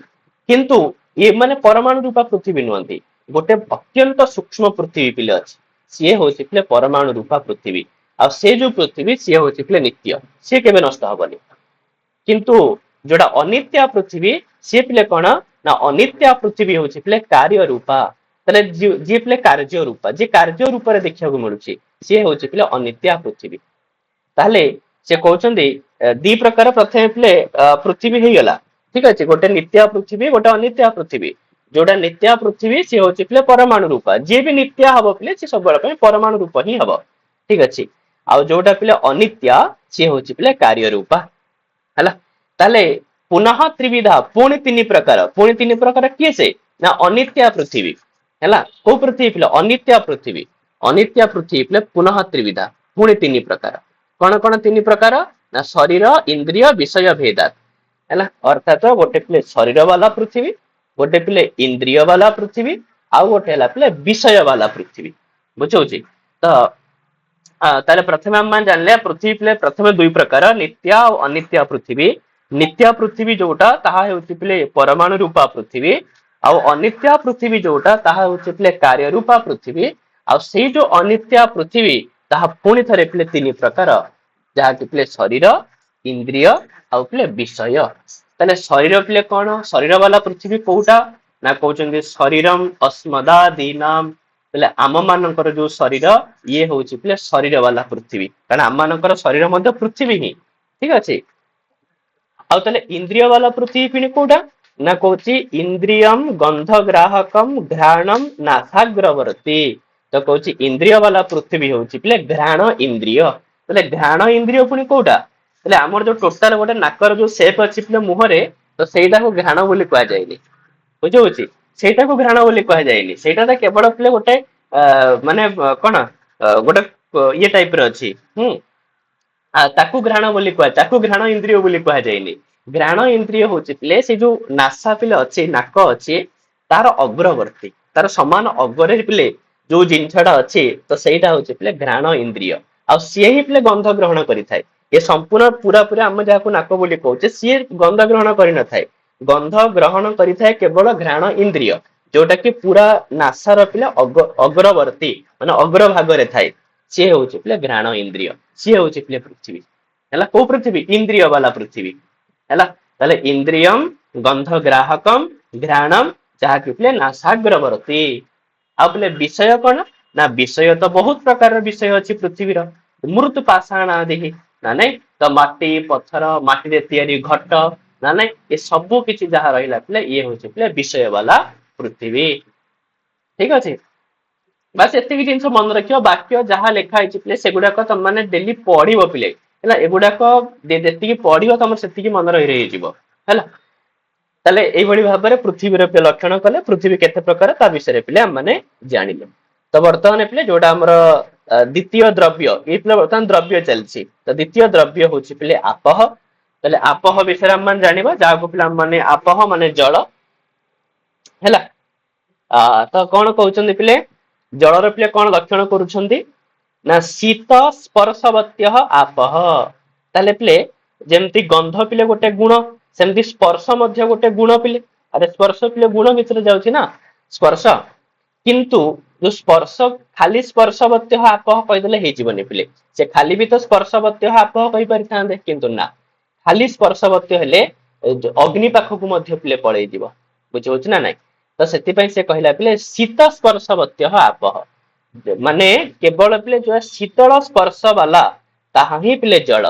किंतु ये माने परमाणु रूपा पृथ्वी नुहति गोटे अत्यंत सूक्ष्म पृथ्वी पिले अच्छी सी हूँ पिले परमाणु रूपा पृथ्वी आ से जो पृथ्वी सी हूँ पिले नित्य सी केवे नष्ट हबनी किंतु जोड़ा अनित्या पृथ्वी सी पिले कौन ना अनित्या पृथ्वी हूँ पिले कार्य रूपा जी पिले कार्य रूपा जी कार्य रूप में देखा मिलूँ सी हूँ पिले अनित्या पृथ्वी ताहले से कहते दी प्रकार प्रथम पिले पृथ्वी हो गला ठीक अच्छे गोटे नित्या पृथ्वी गोटे अनित्या पृथ्वी जोड़ा नित्या पृथ्वी सी हूँ पिले परमाणु रूपा जी भी नित्या हम पिले सी सब परमाणु रूप ही हम ठीक अच्छे आउ जोटा पिले अनित्या सी हूँ पिले कार्य रूपा है ताले पुनः त्रिविधा पुणी तीन प्रकार किए से ना अनित्या पृथ्वी है कौ पृथ्वी पिले अनित्या पृथ्वी पिले पुनः त्रिविधा पुणी तीन प्रकार कौन कौन तीन प्रकार ना शरीर इंद्रिय विषय भेदात है अर्थात गोटे पिले शरीर वाला पृथ्वी गोटे पिले इंद्रिय वाला पृथ्वी आउ गोटे पिले विषय वाला पृथ्वी बुझे तो ताले प्रथम आम जानले पृथ्वी पिले प्रथम दुई प्रकार नित्या और अनित्या पृथ्वी नित्या पृथ्वी जोटा ताहा हेउची पिले परमाणु रूपा पृथ्वी आउ अनित्या पृथ्वी जोटा ताहा हेउची पिले कार्य रूपा पृथ्वी आउ से जो अनित्या पृथ्वी ताहा पुणी थरे पिले तीन प्रकार जहाँ कि पिले शरीर इंद्रिय आउ पिले विषय ताले शरीर पिले कौन शरीर वाला पृथ्वी कोटा ना कहते शरीरम अस्मदादीनाम पहले आम मानकर जो शरीर ये हूँ पिले शरीर वाला पृथ्वी कारण आम मानकर शरीर मध्य पृथ्वी ही ठीक अच्छे आउ ताले इंद्रिय वाला पृथ्वी पिने कोटा ना कहूँ इंद्रियम गंधग्राहकम घ्राणम नासाग्रवर्ती तो कहूँ इंद्रिय वाला पृथ्वी हूँ पिले घ्राण इंद्रिय पहले घ्राण इंद्रिय पुणी कोटा पहले आमर जो टोटाल गोटे नाकर जो सेप अच्छी पिले मुहरे तो सेटा को घ्राण बोली कह जाए बुझे सेटा को घ्राण बोली कह जाए सेटा केवल पिले गोटे माने कौन गोटे ये टाइप रे अच्छी ତାକୁ ଘ୍ରାଣ ବୋଲି କୁହାଯାଏ, ତାକୁ ଘ୍ରାଣ ଇନ୍ଦ୍ରିୟ ବୋଲି କୁହାଯାଇନି। ଘ୍ରାଣ ଇନ୍ଦ୍ରିୟ ହଉଛି ପିଲେ ସେ ଯୋଉ ନାସା ପିଲେ ଅଛି, ନାକ ଅଛି, ତାର ଅଗ୍ରବର୍ତ୍ତୀ, ତାର ସମାନ ଅଗରେ ପିଲେ ଯୋଉ ଜିନିଷଟା ଅଛି, ତ ସେଇଟା ହଉଛି ପିଲେ ଘ୍ରାଣ ଇନ୍ଦ୍ରିୟ। ଆଉ ସିଏ ହିଁ ପିଲେ ଗନ୍ଧ ଗ୍ରହଣ କରିଥାଏ। ଏ ସମ୍ପୂର୍ଣ୍ଣ ପୁରା ପୁରା ଆମେ ଯାହାକୁ ନାକ ବୋଲି କହୁଛେ, ସିଏ ଗନ୍ଧ ଗ୍ରହଣ କରିନଥାଏ। ଗନ୍ଧ ଗ୍ରହଣ କରିଥାଏ କେବଳ ଘ୍ରାଣ ଇନ୍ଦ୍ରିୟ, ଯୋଉଟା କି ପୁରା ନାସାର ପିଲା ଅଗ୍ରବର୍ତ୍ତୀ ମାନେ ଅଗ୍ରଭାଗରେ ଥାଏ। ସିଏ ହଉଛି ପିଲେ ଘ୍ରାଣ ଇନ୍ଦ୍ରିୟ, ସିଏ ହଉଛି ପିଲେ ପୃଥିବୀ। ହେଲା, କୋଉ ପୃଥିବୀ? ଇନ୍ଦ୍ରିୟ ବାଲା ପୃଥିବୀ। ହେଲା, ତାହେଲେ ଇନ୍ଦ୍ରିୟମ ଗନ୍ଧ ଗ୍ରାହକମ ଘ୍ରାଣମ, ଯାହାକି ପିଲେ ନାସାଗ୍ରବର୍ତ୍ତୀ। ଆଉ ପିଲେ ବିଷୟ କଣ? ନା ବିଷୟ ତ ବହୁତ ପ୍ରକାରର ବିଷୟ ଅଛି ପୃଥିବୀର। ମୃତ ପାଷାଣ ଆଦି, ନା ନାଇଁ? ତ ମାଟି ପଥର, ମାଟିରେ ତିଆରି ଘଟ, ନା ନାଇଁ? ଏ ସବୁ କିଛି ଯାହା ରହିଲା ପିଲେ ଇଏ ହଉଛି ପିଲେ ବିଷୟ ବାଲା ପୃଥିବୀ। ଠିକ ଅଛି, ବାସ୍ ଏତିକି ଜିନିଷ ମନେ ରଖିବ। ବାକ୍ୟ ଯାହା ଲେଖା ହେଇଛି ପିଲେ ସେଗୁଡାକ ତମେ ମାନେ ଡେଲି ପଢିବ ପିଲେ। ହେଲା, ଏଗୁଡାକ ଯେତିକି ପଢିବ ତମର ସେତିକି ମନେ ରହିଯିବ। ହେଲା, ତାହେଲେ ଏଇଭଳି ଭାବରେ ପୃଥିବୀର ଲକ୍ଷଣ କଲେ, ପୃଥିବୀ କେତେ ପ୍ରକାର ତା ବିଷୟରେ ପିଲେ ଆମେ ମାନେ ଜାଣିଲେ। ତ ବର୍ତ୍ତମାନ ପିଲେ ଯୋଉଟା ଆମର ଦ୍ଵିତୀୟ ଦ୍ରବ୍ୟ, ଏଇ ପିଲେ ବର୍ତ୍ତମାନ ଦ୍ରବ୍ୟ ଚାଲିଛି। ତ ଦ୍ଵିତୀୟ ଦ୍ରବ୍ୟ ହଉଛି ପିଲେ ଆପହ। ତାହେଲେ ଆପହ ବିଷୟରେ ଆମେ ମାନେ ଜାଣିବା, ଯାହାକୁ ପିଲା ମାନେ ଆପହ ମାନେ ଜଳ। ହେଲା, ତ କଣ କହୁଛନ୍ତି ପିଲେ? ଜଳର ପିଲେ କଣ ଲକ୍ଷଣ କରୁଛନ୍ତି? ନା ଶୀତ ସ୍ପର୍ଶବତ୍ୟ ଆପହ। ତାହେଲେ ପିଲେ ଯେମିତି ଗନ୍ଧ ପିଲେ ଗୋଟେ ଗୁଣ, ସେମିତି ସ୍ପର୍ଶ ମଧ୍ୟ ଗୋଟେ ଗୁଣ ପିଲେ। ଆରେ ସ୍ପର୍ଶ ପିଲେ ଗୁଣ ଭିତରେ ଯାଉଛି ନା ସ୍ପର୍ଶ। କିନ୍ତୁ ଯୋଉ ସ୍ପର୍ଶ, ଖାଲି ସ୍ପର୍ଶବତ୍ୟ ଆପହ କହିଦେଲେ ହେଇଯିବନି ପିଲେ। ସେ ଖାଲି ବି ତ ସ୍ପର୍ଶବତ୍ୟ ଆପହ କହିପାରିଥାନ୍ତେ, କିନ୍ତୁ ନା, ଖାଲି ସ୍ପର୍ଶବତ୍ୟ ହେଲେ ଅଗ୍ନି ପାଖକୁ ମଧ୍ୟ ପିଲେ ପଳେଇଯିବ। ବୁଝି ହଉଛି ନା ନାଇଁ? ତ ସେଥିପାଇଁ ସେ କହିଲା ପିଲେ ଶୀତ ସ୍ପର୍ଶବତ୍ୟ ଆପହ, ମାନେ କେବଳ ପିଲେ ଯୋଉ ଶୀତଳ ସ୍ପର୍ଶ ବାଲା ତାହା ହିଁ ପିଲେ ଜଳ।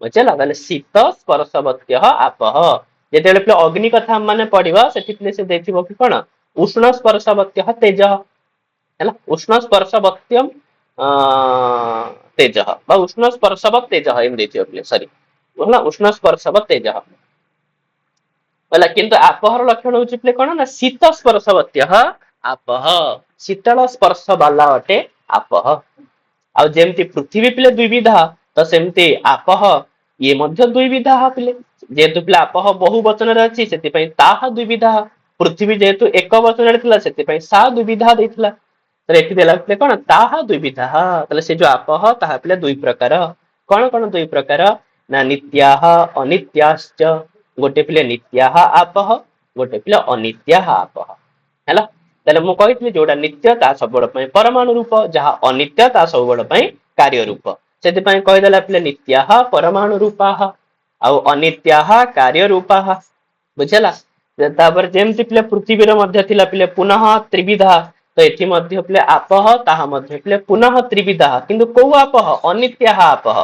ବୁଝିଲା, ତାହେଲେ ଶୀତ ସ୍ପର୍ଶବତ୍ୟ ଆପହ। ଯେତେବେଳେ ପିଲେ ଅଗ୍ନି କଥା ମାନେ ପଢିବ, ସେଠି ପିଲେ ସେ ଦେଇଥିବ କି କଣ? ଉଷ୍ଣ ସ୍ପର୍ଶବତ୍ୟ ତେଜ। ହେଲା, ଉଷ୍ଣ ସ୍ପର୍ଶବତ୍ୟମ ତେଜ ବା ଉଷ୍ଣ ସ୍ପର୍ଶବ ତେଜ ଏମିତି ଦେଇଥିବ ପିଲେ, ସରି ହେଲା, ଉଷ୍ଣ ସ୍ପର୍ଶବ ତେଜ। ହେଲା, କିନ୍ତୁ ଆପହର ଲକ୍ଷଣ ହଉଛି ପିଲେ କଣ? ନା ଶୀତ ସ୍ପର୍ଶବତ୍ୟ ଆପହ, ଶୀତଳ ସ୍ପର୍ଶ ବାଲା ଅଟେ ଆପହ। ଆଉ ଯେମିତି ପୃଥିବୀ ପିଲେ ଦ୍ୱିବିଧ, ତ ସେମିତି ଆପହ ଇଏ ମଧ୍ୟ ଦ୍ୱିବିଧ ପିଲେ। ଯେହେତୁ ପିଲା ଆପହ ବହୁ ବଚନରେ ଅଛି, ସେଥିପାଇଁ ତାହା ଦ୍ୱିବିଧ। ପୃଥିବୀ ଯେହେତୁ ଏକ ବଚନରେ ଥିଲା, ସେଥିପାଇଁ ସା ଦ୍ୱିବିଧ ଦେଇଥିଲା। ତାହେଲେ ଏଠି ଦେଲା ପିଲେ କଣ? ତାହା ଦ୍ୱିବିଧ। ତାହେଲେ ସେ ଯୋଉ ଆପହ ତାହା ପିଲେ ଦୁଇ ପ୍ରକାର। କଣ କଣ ଦୁଇ ପ୍ରକାର? ନା ନିତ୍ୟାହ ଅନିତ୍ୟାଶ୍ଚ। ଗୋଟେ ପିଲେ ନିତ୍ୟାହ ଆପହ, ଗୋଟେ ପିଲେ ଅନିତ୍ୟାହ ଆପହ। ହେଲା, ତାହେଲେ ମୁଁ କହିଥିଲି ଯୋଉଟା ନିତ୍ୟ ତା ସବୁବେଳ ପାଇଁ ପରମାଣୁ ରୂପ, ଯାହା ଅନିତ୍ୟ ତା ସବୁବେଳ ପାଇଁ କାର୍ଯ୍ୟ ରୂପ। ସେଥିପାଇଁ କହିଦେଲା ପିଲେ ନିତ୍ୟାହ ପରମାଣୁ ରୂପାହ ଆଉ ଅନିତ୍ୟାହ କାର୍ଯ୍ୟ ରୂପାହ। ବୁଝିଲା, ତାପରେ ଯେମିତି ପିଲେ ପୃଥିବୀର ମଧ୍ୟ ଥିଲା ପିଲେ ପୁନଃ ତ୍ରିବିଧା, ତ ଏଠି ମଧ୍ୟ ପିଲେ ଆପହ ତାହା ମଧ୍ୟ ପିଲେ ପୁନଃ ତ୍ରିବିଧା। କିନ୍ତୁ କୋଉ ଆପହ? ଅନିତ୍ୟାହ ଆପହ।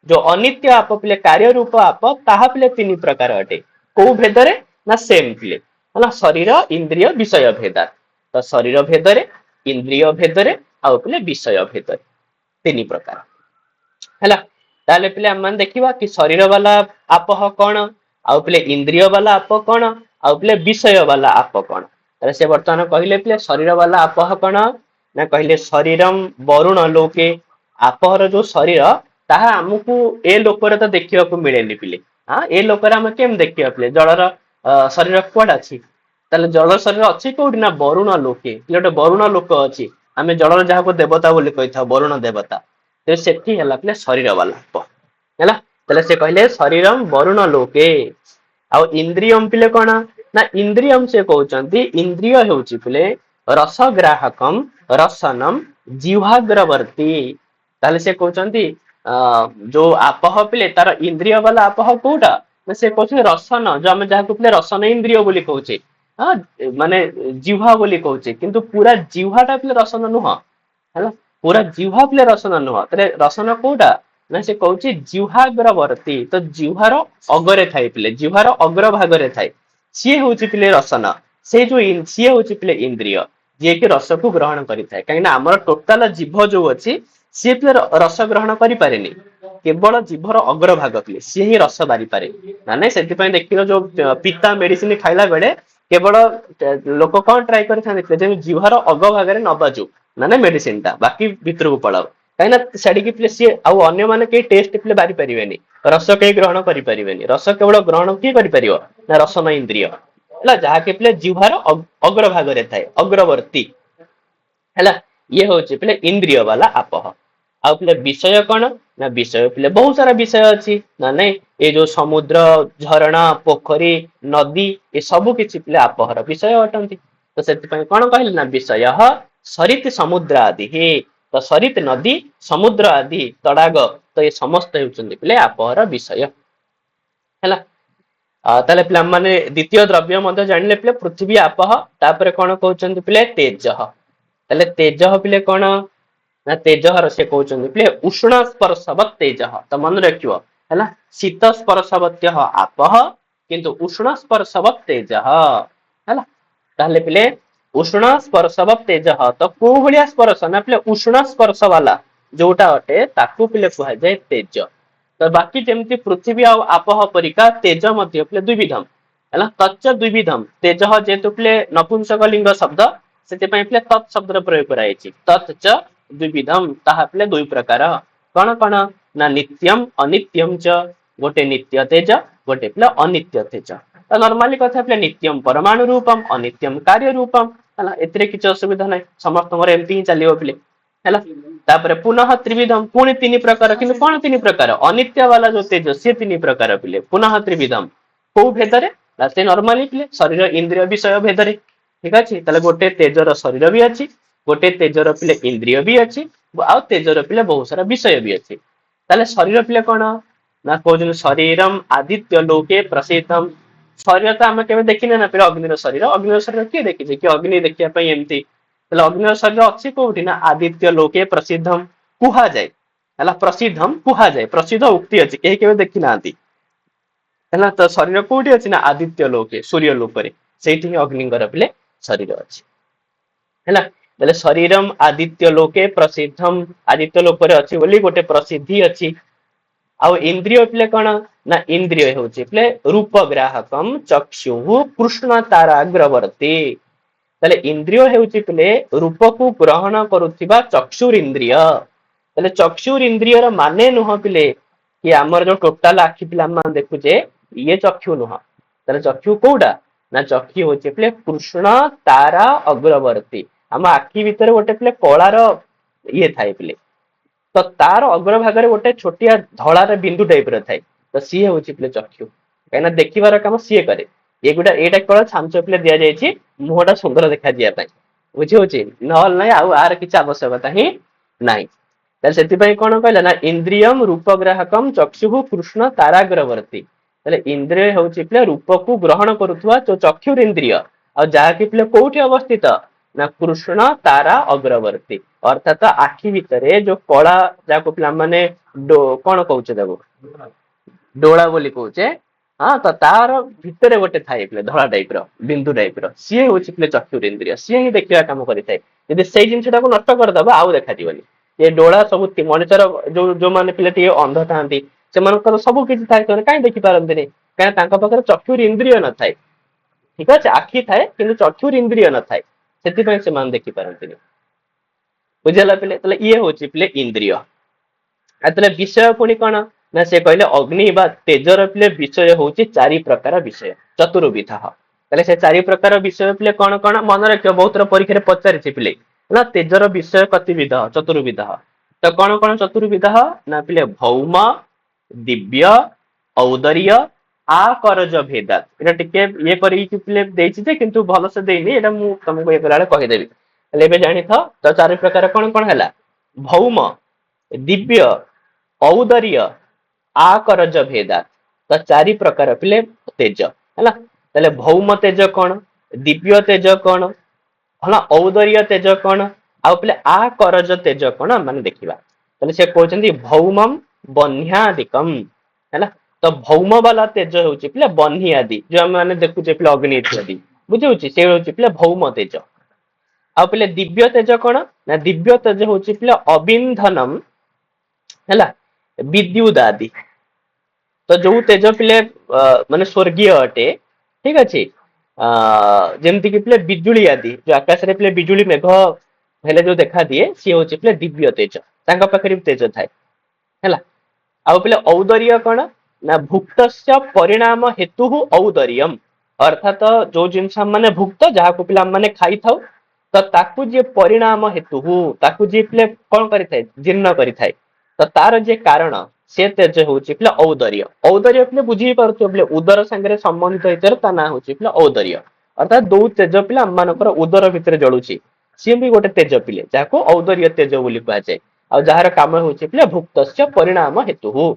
ଯୋଉ ଅନିତ୍ୟ ଆପ ପିଲେ କାର୍ଯ୍ୟ ରୂପ ଆପ, ତାହା ପିଲେ ତିନି ପ୍ରକାର ଅଟେ। କୋଉ ଭେଦରେ? ନା ସେମ୍ ପିଲେ ହେଲା, ଶରୀର ଇନ୍ଦ୍ରିୟ ବିଷୟ ଭେଦ। ତ ଶରୀର ଭେଦରେ, ଇନ୍ଦ୍ରିୟ ଭେଦରେ, ଆଉ ପିଲେ ବିଷୟ ଭେଦରେ, ତିନି ପ୍ରକାର। ହେଲା, ତାହେଲେ ପିଲେ ଆମେ ମାନେ ଦେଖିବା କି ଶରୀର ବାଲା ଆପହ କଣ, ଆଉ ପିଲେ ଇନ୍ଦ୍ରିୟ ବାଲା ଆପ କଣ, ଆଉ ପିଲେ ବିଷୟ ବାଲା ଆପ କଣ। ତାହେଲେ ସେ ବର୍ତ୍ତମାନ କହିଲେ ପିଲେ ଶରୀର ବାଲା ଆପହ କଣ? ନା କହିଲେ ଶରୀରମ ବରୁଣ ଲୋକେ। ଆପହର ଯୋଉ ଶରୀର, ତାହା ଆମକୁ ଏ ଲୋକରେ ତ ଦେଖିବାକୁ ମିଳେନି ପିଲେ। ଏ ଲୋକରେ ଆମେ କେମିତି ଦେଖିବା ପିଲେ? ଜଳର ଶରୀର କୁଆଡେ ଅଛି? ତାହେଲେ ଜଳ ଶରୀର ଅଛି କୋଉଠି? ନା ବରୁଣ ଲୋକେ, ଗୋଟେ ବରୁଣ ଲୋକ ଅଛି। ଆମେ ଜଳର ଯାହାକୁ ଦେବତା ବୋଲି କହିଥାଉ, ବରୁଣ ଦେବତା। ତେଣୁ ସେଠି ହେଲା ପିଲେ ଶରୀର ବାଲା ହେଲା। ତାହେଲେ ସେ କହିଲେ ଶରୀରମ ବରୁଣ ଲୋକେ। ଆଉ ଇନ୍ଦ୍ରିୟମ ପିଲେ କଣ? ନା ଇନ୍ଦ୍ରିୟମ ସେ କହୁଛନ୍ତି ଇନ୍ଦ୍ରିୟ ହେଉଛି ପିଲେ ରସଗ୍ରାହକମ ରସନମ ଜିହ୍ୱାଗ୍ରବର୍ତ୍ତୀ। ତାହେଲେ ସେ କହୁଛନ୍ତି ଯୋଉ ଆପହ ପିଲେ ତାର ଇନ୍ଦ୍ରିୟ ବାଲା ଆପହ କୋଉଟା? ନା ସେ କହୁଛନ୍ତି ରସନ, ଯୋଉ ଆମେ ଯାହାକୁ ପିଲେ ରସନ ଇନ୍ଦ୍ରିୟ ବୋଲି କହୁଛେ, ମାନେ ଜିହ୍ୱା ବୋଲି କହୁଛେ, କିନ୍ତୁ ପୁରା ଜିହ୍ୱାଟା ପିଲେ ରସନ ନୁହଁ। ହେଲା, ପୁରା ଜିହ୍ୱା ପିଲେ ରସନ ନୁହଁ। ତାହେଲେ ରସନ କୋଉଟା? ନା ସେ କହୁଛି ଜିହ୍ୱାଗ୍ରବର୍ତ୍ତୀ। ତ ଜିହ୍ୱାର ଅଗରେ ଥାଏ ପିଲେ, ଜିହ୍ୱାର ଅଗ୍ର ଭାଗରେ ଥାଏ, ସିଏ ହଉଛି ପିଲେ ରସନ। ସେ ଯୋଉ ସିଏ ହଉଛି ପିଲେ ଇନ୍ଦ୍ରିୟ, ଯିଏକି ରସକୁ ଗ୍ରହଣ କରିଥାଏ। କାହିଁକିନା ଆମର ଟୋଟାଲ ଜିଭ ଯୋଉ ଅଛି, ସିଏ ପିଲେ ରସ ଗ୍ରହଣ କରିପାରେନି। କେବଳ ଜିଭର ଅଗ୍ରଭାଗ ପିଲେ ସିଏ ହିଁ ରସ ବାରିପାରେ। ମାନେ ସେଥିପାଇଁ ଦେଖିବ ଯୋଉ ପିତା ମେଡିସିନ ଖାଇଲା ବେଳେ କେବଳ ଲୋକ କଣ ଟ୍ରାଏ କରିଥାନ୍ତି, ଯେମିତି ଜିଭର ଅଗ ଭାଗରେ ନ ବାଜୁ ମାନେ ମେଡିସିନ ଟା, ବାକି ଭିତରକୁ ପଳାଉ। कहीं छाड़ी पिले सी आउ अन्य माने के टेस्ट पिले बारी परिवेनी रस के ग्रहण करि परिवेनी रस केवल ग्रहण किए करि परियो ना रसन इंद्रिय हैला जहा के पिले जिह्वार अग्र भाग रे थाए अग्रवर्ती हैला ये होचे पिले इंद्रिय वाला आपह आ पिले विषय कौन ना विषय पिले बहुत सारा विषय अच्छी ना नहीं ये जो समुद्र झरणा पोखरी नदी ये सब किसी पिले आपहर विषय अटंती तो से कौन कहले ना विषय सरित समुद्र आदि ही तो सरित नदी समुद्र आदि तड़ाग तो ये समस्त होउचंदी पिले आपहर विषय हैला ताले पिला माने द्वितीय द्रव्य मध्य जानिले पिले पृथ्वी आपह तापर कौन कहउचंदी पिले तेज ताले तेज पिले कौन ना तेजहर से कहउचंदी पिले उष्ण स्पर्शवत तेज तो मन रखियो हैला शीत स्पर्शवत्य आपह किंतु उष्ण स्पर्शवत तेज हैला ताले पिले उष्ण स्पर्शवत तेज तो को भलिया स्पर्श ना पिले उष्ण स्पर्श वाला जोटा अटे ताकू पिले कुहा जाय तेज तो बाकी जेमती पृथ्वी आ आपह परिका तेज मध्य पिले द्विविधम हैला तच्च द्विविधम तेज जेतु पिले नपुंसक लिंग शब्द सेते पय पिले तत् शब्द प्रयोग करायछि तच्च द्विविधम ताहा पिले दुई प्रकार कण कण ना नित्यम अनित्यम च गोटे नित्य तेज गोटे पिले अनित्य तेज तो नॉर्मली कथा पिले नित्यम परमाणु रूपम अनित्यम कार्य रूपम हैला एतरे किछ असुविधा नै समस्त मोर एमती ही चलियो पिले हैला तापर पुनः त्रिविधम पुणी तीन प्रकार किंतु कौन तीन प्रकार अनित्य वाला जो तेज सी तीन प्रकार पिले पुनः त्रिविधम को भेदरे से नॉर्मली पिले शरीर इंद्रिय विषय भेदरे ठीक अच्छे ताले गोटे तेजर शरीर भी अच्छी गोटे तेजर पिले इंद्रिय भी अच्छी आउ तेजर पिले बहुत सारा विषय भी अच्छी ताले शरीर पिले कौन ना कहते शरीरम आदित्य लोके प्रसिद्धम शरीर तो आम के देखने ना पिले अग्निर शरीर किए देखी कि अग्नि देखा एमती अग्नि शरीर अच्छी कौटी ना आदित्य लोके प्रसिद्धम कुहा जाए है प्रसिद्धम कुहा जाए प्रसिद्ध उक्ति अच्छी कहीं केवे देखी ना है तो शरीर कौटी अच्छी ना आदित्य लोके सूर्य लोक से अग्निंगर पिले शरीर अच्छी है शरीरम आदित्य लोके प्रसिद्धम आदित्य लोक अच्छी बोली गोटे प्रसिद्धि अच्छी आउ इंद्रिय पिले कौन ना इंद्रिय होची पिले रूप ग्राहकम चक्षु कृष्ण ताराग्रवर्ती ताले इंद्रिय हेउची पिले रूप को ग्रहण करुथिबा चक्षुर इंद्रिय ताले चक्षुर इंद्रिय र माने नुह पिले कि हमर जो टोटल आखि पिला मान देखुचे ये चक्षु नुह ताले चक्षु कोडा ना चक्षु होची पिले कृष्ण तारा अग्रवर्ती हम आखि भीतर गोटे पिले कलार ये थाए पिले तो तार अग्र भाग रे गोटे छोटिया धଳାर बिंदु टाइप र थाए तो सी होची पिले चक्षु कहना देखिबार काम सी करे एगुटा एटा केवल छांच पिले दिया जायछि मुहटा सुंदर देखा दिया पई बुझी होछि नहल नै आउ आर किछ आवश्यकता ही नाही त सेति पई कोन कहला ना इंद्रियम रूपग्राहकम चक्षुः कृष्ण ताराग्रवर्ती तले इंद्रिय होछि पिले रूप को ग्रहण करूथवा जो चक्षुर इंद्रिय आ जहा कि पिले कोठी अवस्थित ना कृष्ण तारा अग्रवर्ती अर्थात आखि भितरे जो कला जाको पिला माने कोन कहउछ जाको डोळा बोली कहउछे हाँ तो तार भितर गोटे थाए पिले धड़ा टाइप रो बिंदु टाइप रो सी होछि पिले चक्षुर इंद्रिय सी ही देखिया काम करि थाए यदि सेई जिंसटा को नष्ट कर दबा आउ देखा दिबनी ये डोळा सब मनुष्यर जो जो माने पिले टिके अंध थांती से मानकर सब किछि थाए तो काई देखि पारंतनी काहे तांका पाखर चक्षुर इंद्रिय न थाए ठीक अछि आखि थाए किंतु चक्षुर इंद्रिय न थाए सेति पय से मान देखि पारंतनी बुझला पिले तले ये होछि पिले इंद्रिय आतले विषय पुनी कोन ना से कहले अग्नि बा तेजर पिले विषय होची चारि प्रकार विषय चतुर्विध तले से चारि प्रकार विषय पिले कोन कोन मन रखियो बहुत परीक्षा रे पचारि छि पिले ना तेजर विषय कतिविध चतुर्विध तो कोन कोन चतुर्विध ना पिले भौम दिव्य औदर्य आकरज भेदात एटा टिके ये करी कि पिले देछि जे किंतु भलो से देइनी एटा मु तुमको ये कराले कहि देबी लेबे जानि थ तो चारि प्रकार कोन कोन हला भौम दिव्य औदर्य आकरज भेदा तो चारि प्रकार पिले तेज है ताले भौम तेज कौन दिव्य तेज कौन है औदर्य तेज कौन आउ पिले आकरज तेज कौन माने देखिबा ताले से कहउछन्ती भौमम बन्ह्यादिकम है तो भौम वाला तेज होउछि पिले बन्ही आदि जो हम माने देखुछे पिले अग्नि इत्यादि बुझिउछि से होउछि पिले भौम तेज आउ पिले दिव्य तेज कौन ना दिव्य तेज होउछि पिले अबिंधनम है विद्युत आदि तो जो तेज पिले माने स्वर्गीय अटे ठीक अच्छे जेमती कि पिले बिजुली आदि जो आकाश रे पिले बिजुली मेघ हेले जो देखा दिए सी होछि पिले दिव्य तेज तांका पाखरे भी तेज थाए हैला आउ पिले औदर्य कौन ना भुक्तस्य परिणाम हेतु औदर्यम अर्थात जो जिनस माने भुक्त जहाँ को पिला माने खाई थाउ तो ताकू जे परिणाम हेतु ताकू जे पिले कौन करि थाए जीर्ण करि थाए तो तार जे कारण से तेज होची पिले औदर्य औदर्य पिले बुझी पारुथ्यो पिले उदर संगे संबंधित होइतर ता ना होची पिले औदर्य अर्थात दो तेज पिले हम मानकर उदर भितर जळुची सी भी गोटे तेज पिले जाको औदर्य तेज बोली कहा जाए आ जार काम होची पिले भुक्तस्य परिणाम हेतु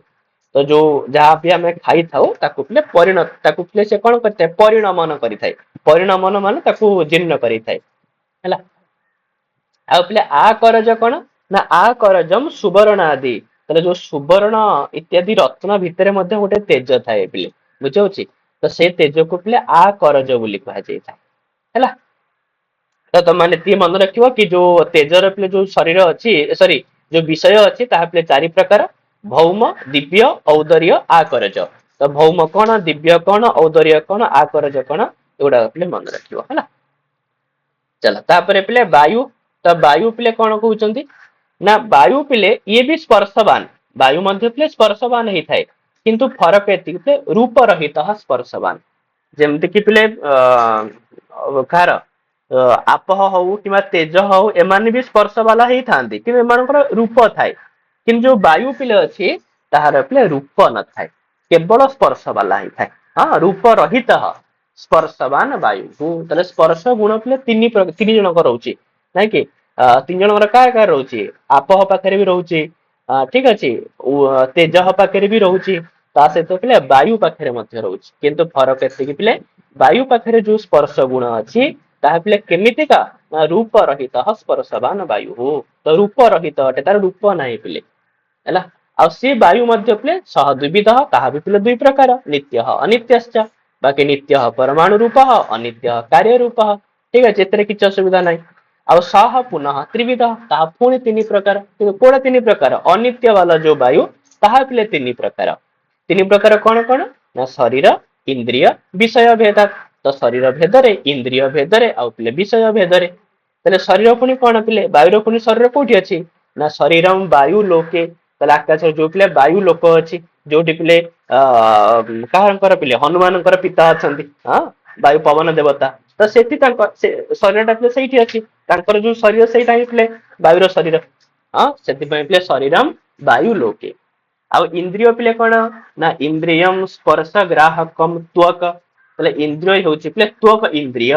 तो जो जहाँ भी आम खाई थाउ ताकू पिले परिणत ताकू पिले से कौन करता है परिणमन करिथाए परिणमन माने ताकू जीर्ण करिथाए हैला आ पिले आ करज कौन ना आ करजम सुवर्ण आदि ताले जो सुवर्ण इत्यादि रत्न भितर मध्य गोटे तेज थाए पिले बुझाउची तो से तेज को पिले आ करज बोली कहा जाए हैला तो तुम मैंने ती मन रखियो कि जो तेजर पिले जो शरीर अच्छी सॉरी जो विषय अच्छी ताहा पिले चारि प्रकार भौम दिव्य औदर्य आकरज तो भौम कौन दिव्य कौन औदर्य कौन आकरज कौन एगुड़ा पिले मन रखियो हैला चलो तापर पिले वायु तो वायु पिले कौन कहउचंती ना वायु पिले ये भी स्पर्शवान वायु मध्य पिले स्पर्शवान ही थाए किंतु फरक एति पिले रूप रहित स्पर्शवान जेमति कि पिले कार आपह हऊ कि तेज हऊ एमाने भी स्पर्श वाला ही थांती कि एमानकर रूप थाए किंतु जो वायु पिले अच्छी ताहार पिले रूप न थाए केवल स्पर्श वाला ही थाए हाँ रूप रहित स्पर्शवान वायु ताले स्पर्श गुण पिले तीन जनक रोचे नाइ कि तीन जनकर क्या रोचे आपह पाखरे भी रोचे ठीक अच्छे तेज पाखरे भी रोचे ता सहित पिले वायु पाखरे मध्य रोचे किंतु फरक एतिकी पिले वायु पाखरे जो स्पर्श गुण अच्छी ताहा पिले केमितिका ना रूप रहित स्पर्शवान वायु तो रूप रहित अटे तार रूप नाही पिले हैला आ से वायु मध्य पिले सह द्विविध ताहा भी पिले दुई प्रकार नित्य अनित्यश्च बाकी नित्य परमाणु रूप अनित्य कार्य रूप ठीक है एतरे किछ असुविधा नाही आ सह पुनः त्रिविध ताहा पुणी तीन प्रकार कोड़ा तीन प्रकार अनित्य वाला जो वायु ताहा पिले तीन प्रकार कौन कौन ना शरीर इंद्रिय विषय भेद तो शरीर भेदरे इंद्रिय भेदरे आउ पिले विषय भेदरे ताले शरीर पुणी कौन पिले वायु पुणी शरीर कोठी अछि ना शरीरम वायु लोके ताले आकाश जो पिले वायु लोक अछि जोटी पिले काहंकर पिले हनुमानकर पिता अछंती हां वायु पवन देवता तो सेठी शरीरटा पिले सेठी अछि तांकर जो शरीर सेटा ही पिले वायुर शरीर हां सेति पय पिले शरीरम वायु लोके आ इंद्रिय पिले कौन ना इंद्रियम स्पर्श ग्राहकम त्वक ताले इंद्रिय होची पिले त्वक इंद्रिय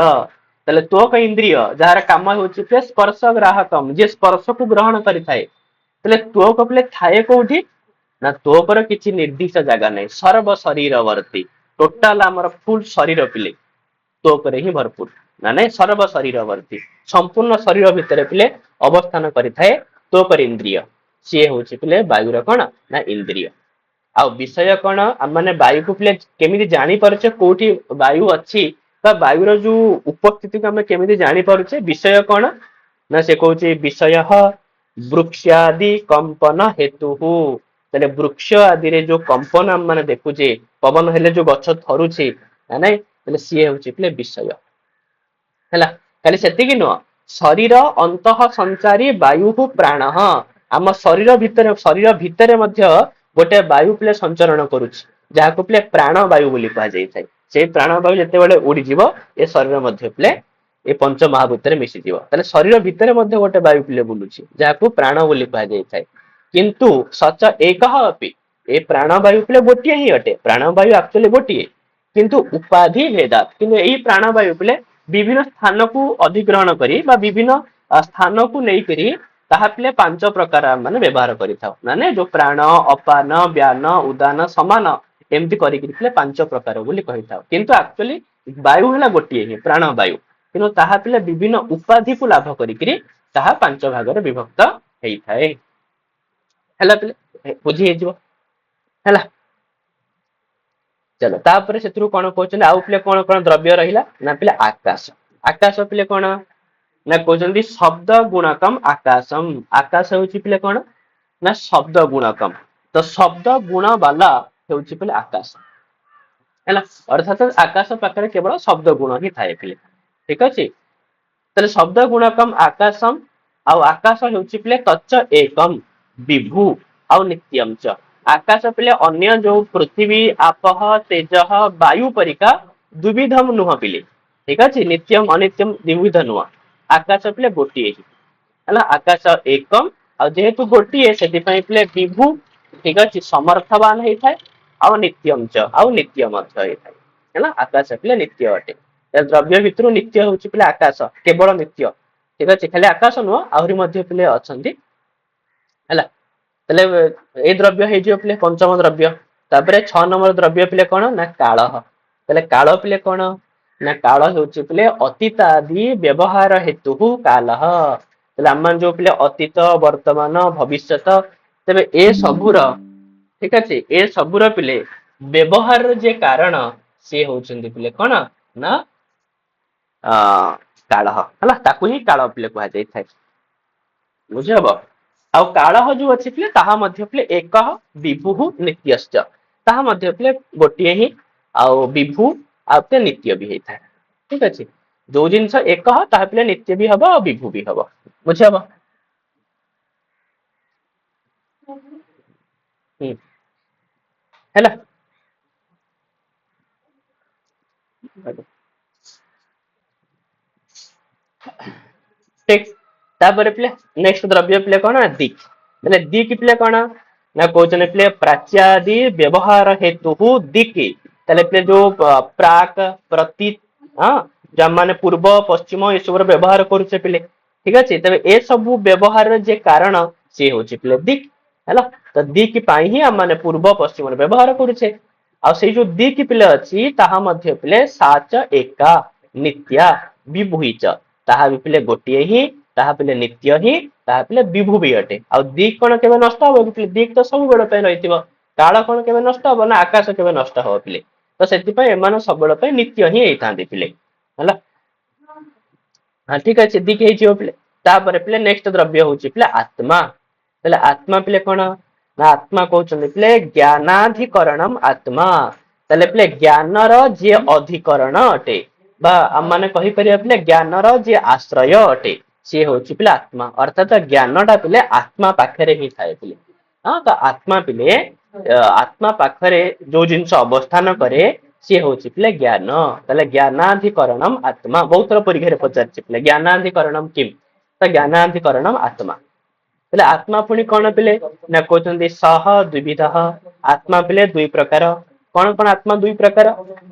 ताले त्वक इंद्रिय जार काम होची पिले स्पर्श ग्राहकम जे स्पर्श को ग्रहण करि थाए ताले त्वक पिले थाए कोठी ना त्वकर किछि निर्दिष्ट जगह नै सर्व शरीर वर्ती टोटल हमर फुल शरीर पिले त्वकरे ही भरपूर ना नै सर्व शरीर वर्ती संपूर्ण शरीर भितर पिले अवस्थान करि थाए त्वकर इंद्रिय सी होची पिले वायुर कौन ना इंद्रिय आ विषय कौन माने वायु को पिले केमिति जानी परछे कोठी वायु अच्छी वायुर जो उपस्थिति को हमें केमिति जानी परछे विषय कौन ना से कहूची विषय वृक्षादि कंपन हेतु तले वृक्ष आदि रे जो कंपन हम माने देखुचे पवन हेले जो गछ थरुची ना नै तले सी होची पिले विषय हैला खाली सेतिकी न शरीर अंतः संचारी वायु प्राण आम शरीर भितर मध्य गोटे वायु पिले संचरण करुछि जहाँ को पिले प्राण वायु बोली कहा जाय थाए से प्राण वायु जते बेले उड़ी जीवो ए शरीर मध्य पिले ए पंच महाभूत रे मिसी जीवो ताले शरीर भितर मध्य गोटे वायु पिले बुलुछि जहाँ को प्राण बोली कहा जाय थाए किंतु सच एकः अपि ए प्राण वायु पिले गोटिए ही अटे प्राण वायु एक्चुअली गोटिए किंतु उपाधि भेदात किंतु एही प्राण वायु पिले विभिन्न स्थान को अधिग्रहण करी बा विभिन्न स्थान को नहीं करी ताहा पिले पांच प्रकार माने व्यवहार करि थाओ माने जो प्राण अपान व्यान उदान समान एमती करि पिले पांच प्रकार बोली कहि थाओ किंतु एक्चुअली वायु हला गोटिए ही प्राण वायु किंतु ताहा पिले विभिन्न उपाधि को लाभ करी ताहा पांच भाग रे विभक्त हेई थाए हला पिले बुझी हे जिवो हला चलो तापर सेतरु कोन कहउछन आउ पिले कोन द्रव्य रहिला ना पिले आकाश आकाश पिले कोन ना कहउछन शब्द गुणकम आकाशम आकाश होची पिले कोन ना शब्द गुणकम तो शब्द गुण वाला होची पिले आकाश हैला अर्थात आकाश पाखरे केवल शब्द गुण ही थाए पिले ठीक अछि तले शब्द गुणकम आकाशम आउ आकाश होची पिले तच्च एकम विभु आउ नित्यम च। आकाश पिले अन्य जो पृथ्वी आपह तेज वायु परिका द्विविधम नुह पिले ठीक अच्छे नित्यम अनित्यम द्विविध नुह आकाश पिले गोटे है आकाश एकम आ जेहेतु गोटे से पिले विभु ठीक अच्छे समर्थवान होता है आउ नित्यम च आउ नित्य है आकाश पिले नित्य अटे द्रव्य भितर नित्य हूँ पिले आकाश केवल नित्य ठीक अच्छे खाली आकाश नुह आहरी पिले अच्छा है ए द्रव्य हो पिले पंचम द्रव्य तापर 6 नंबर द्रव्य पिले कौन ना काल काल पिले कौन ना काल हो पिले अतीत आदि व्यवहार हेतु काल आम जो पिले अतीत वर्तमान भविष्य तेरे ए सबूर ठीक अच्छे ए सबूर पिले व्यवहार जे कारण सी होचंदी पिले कौन ना काल है ताकू ही काल पिले कह जाए बुझे हम आउ काल जो अच्छी पिले ताहा मध्य पिले एक विभु नित्यश्च ताहा मध्य पिले गोटे ही आउ विभु आउ नित्य भी होता है ठीक अच्छे जो जिनस एक ताहा पिले नित्य भी हम विभु भी हम बुझे हम है ठीक तापर पिले नेक्स्ट द्रव्य पिले कौन दिक मैंने दिक पिले कौन ना कौन पिले प्राच्यादि व्यवहार हेतु दिक ताले पिले जो प्राक प्रति हाँ जब माने पूर्व पश्चिम ये सब व्यवहार करुचे पिले ठीक अच्छे तबे ए सब व्यवहार जे कारण सी हूँ पिले दिक है तो दिक ही आम माने पूर्व पश्चिम व्यवहार करुचे आ से जो दिक पिले अच्छी ताहा मध्य पिले साच एका नित्या विभुच ताहा भी पिले गोटे ही ताहा पिले नित्य ही ताहा पिले विभु भी अटे आ दिक कौन के नष्ट हम पिले दिक तो सब बेड़ रही काल कौन के नष्ट हम ना आकाश के नष्ट हम पिले तो से सब बेड़ नित्य ही होता पिले है हाँ ठीक अच्छे दिक हो पिले तापर पिले नेक्स्ट द्रव्य हूँ पिले आत्मा पहले आत्मा पिले कौन ना आत्मा कहते पिले ज्ञानाधिकरणम आत्मा ताले पिले ज्ञानर जे अधिकरण अटे आम मैंने कहीपर पिले ज्ञानर जे आश्रय अटे सी हूँ पिले आत्मा अर्थात ज्ञानटा पिले आत्मा पाखे ही थाए पिले हाँ तो आत्मा पिले आत्मा पाखरे जो जिनस अवस्थान करे सी हूँ पिले ज्ञान ताले ज्ञानाधिकरणम आत्मा बहुत थर परीक्षा पचार पिले ज्ञानाधिकरणम किम तो ज्ञानाधिकरणम आत्मा पहले आत्मा पुणी कौन पिले ना कहते सह द्विविध आत्मा पिले दुई प्रकार कौन कौन आत्मा दुई प्रकार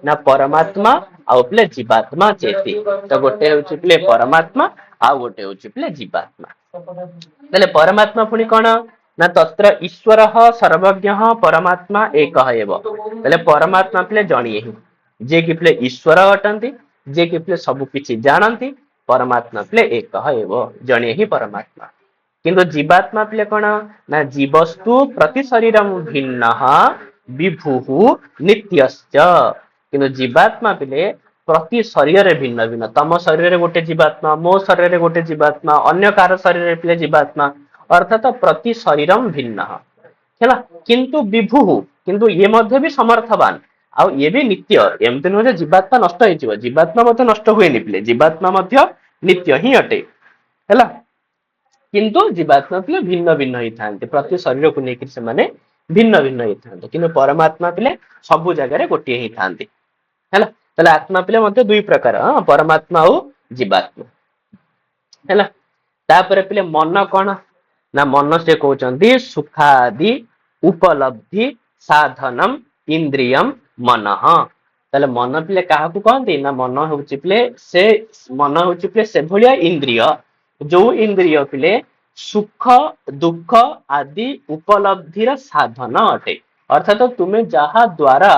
ना परमात्मा आउ पिले जीवात्मा चेती तो गोटे हूँ पिले परमात्मा आउ गोटे हूँ पिले जीवात्मा पहले परमात्मा पुणी कौन ना तत्र ईश्वर सर्वज्ञ परमात्मा एक पहले परमात्मा पिले जणिए ही जे कि पिले ईश्वर अटंती जे कि पिले सब किछि जानती परमात्मा पिले एक जणिए ही परमात्मा किंतु जीवात्मा पिले कौन ना जीवस्तु प्रति शरीर भिन्न विभु नित्यश्च किंतु जीवात्मा पिले प्रति शरीर भिन्न भिन्न तम शरीर गोटे जीवात्मा मो शरीर गोटे जीवात्मा अन्य कार शरीर पिले जीवात्मा अर्थात प्रति शरीर भिन्न है किंतु विभु किंतु ये मध्य भी समर्थवान आ ये भी नित्य एमती नुहे जीवात्मा नष्ट हो जीवात्मा मध्य नष्ट हुए पिले जीवात्मा मध्य नित्य ही अटे है किंतु जीवात्मा पिले भिन्न भिन्न ही था प्रति शरीर को लेकर से माने भिन्न भिन्न ही था कि परमात्मा पिले सबु जगह गोटे ही था है आत्मा पिले मध्य दुई प्रकार हाँ परमात्मा और जीवात्मा है तापर पिले मन कौन ना मन से कहते सुखादि उपलब्धि साधनम इंद्रियम मन ताले मन पिले क्या कहते ना मन हूँ पिले से मन हूँ पिले से भाया इंद्रिय जो इंद्रिय पिले सुख दुख आदि उपलब्धिर साधन अटे अर्थात तो तुम्हें जहा द्वारा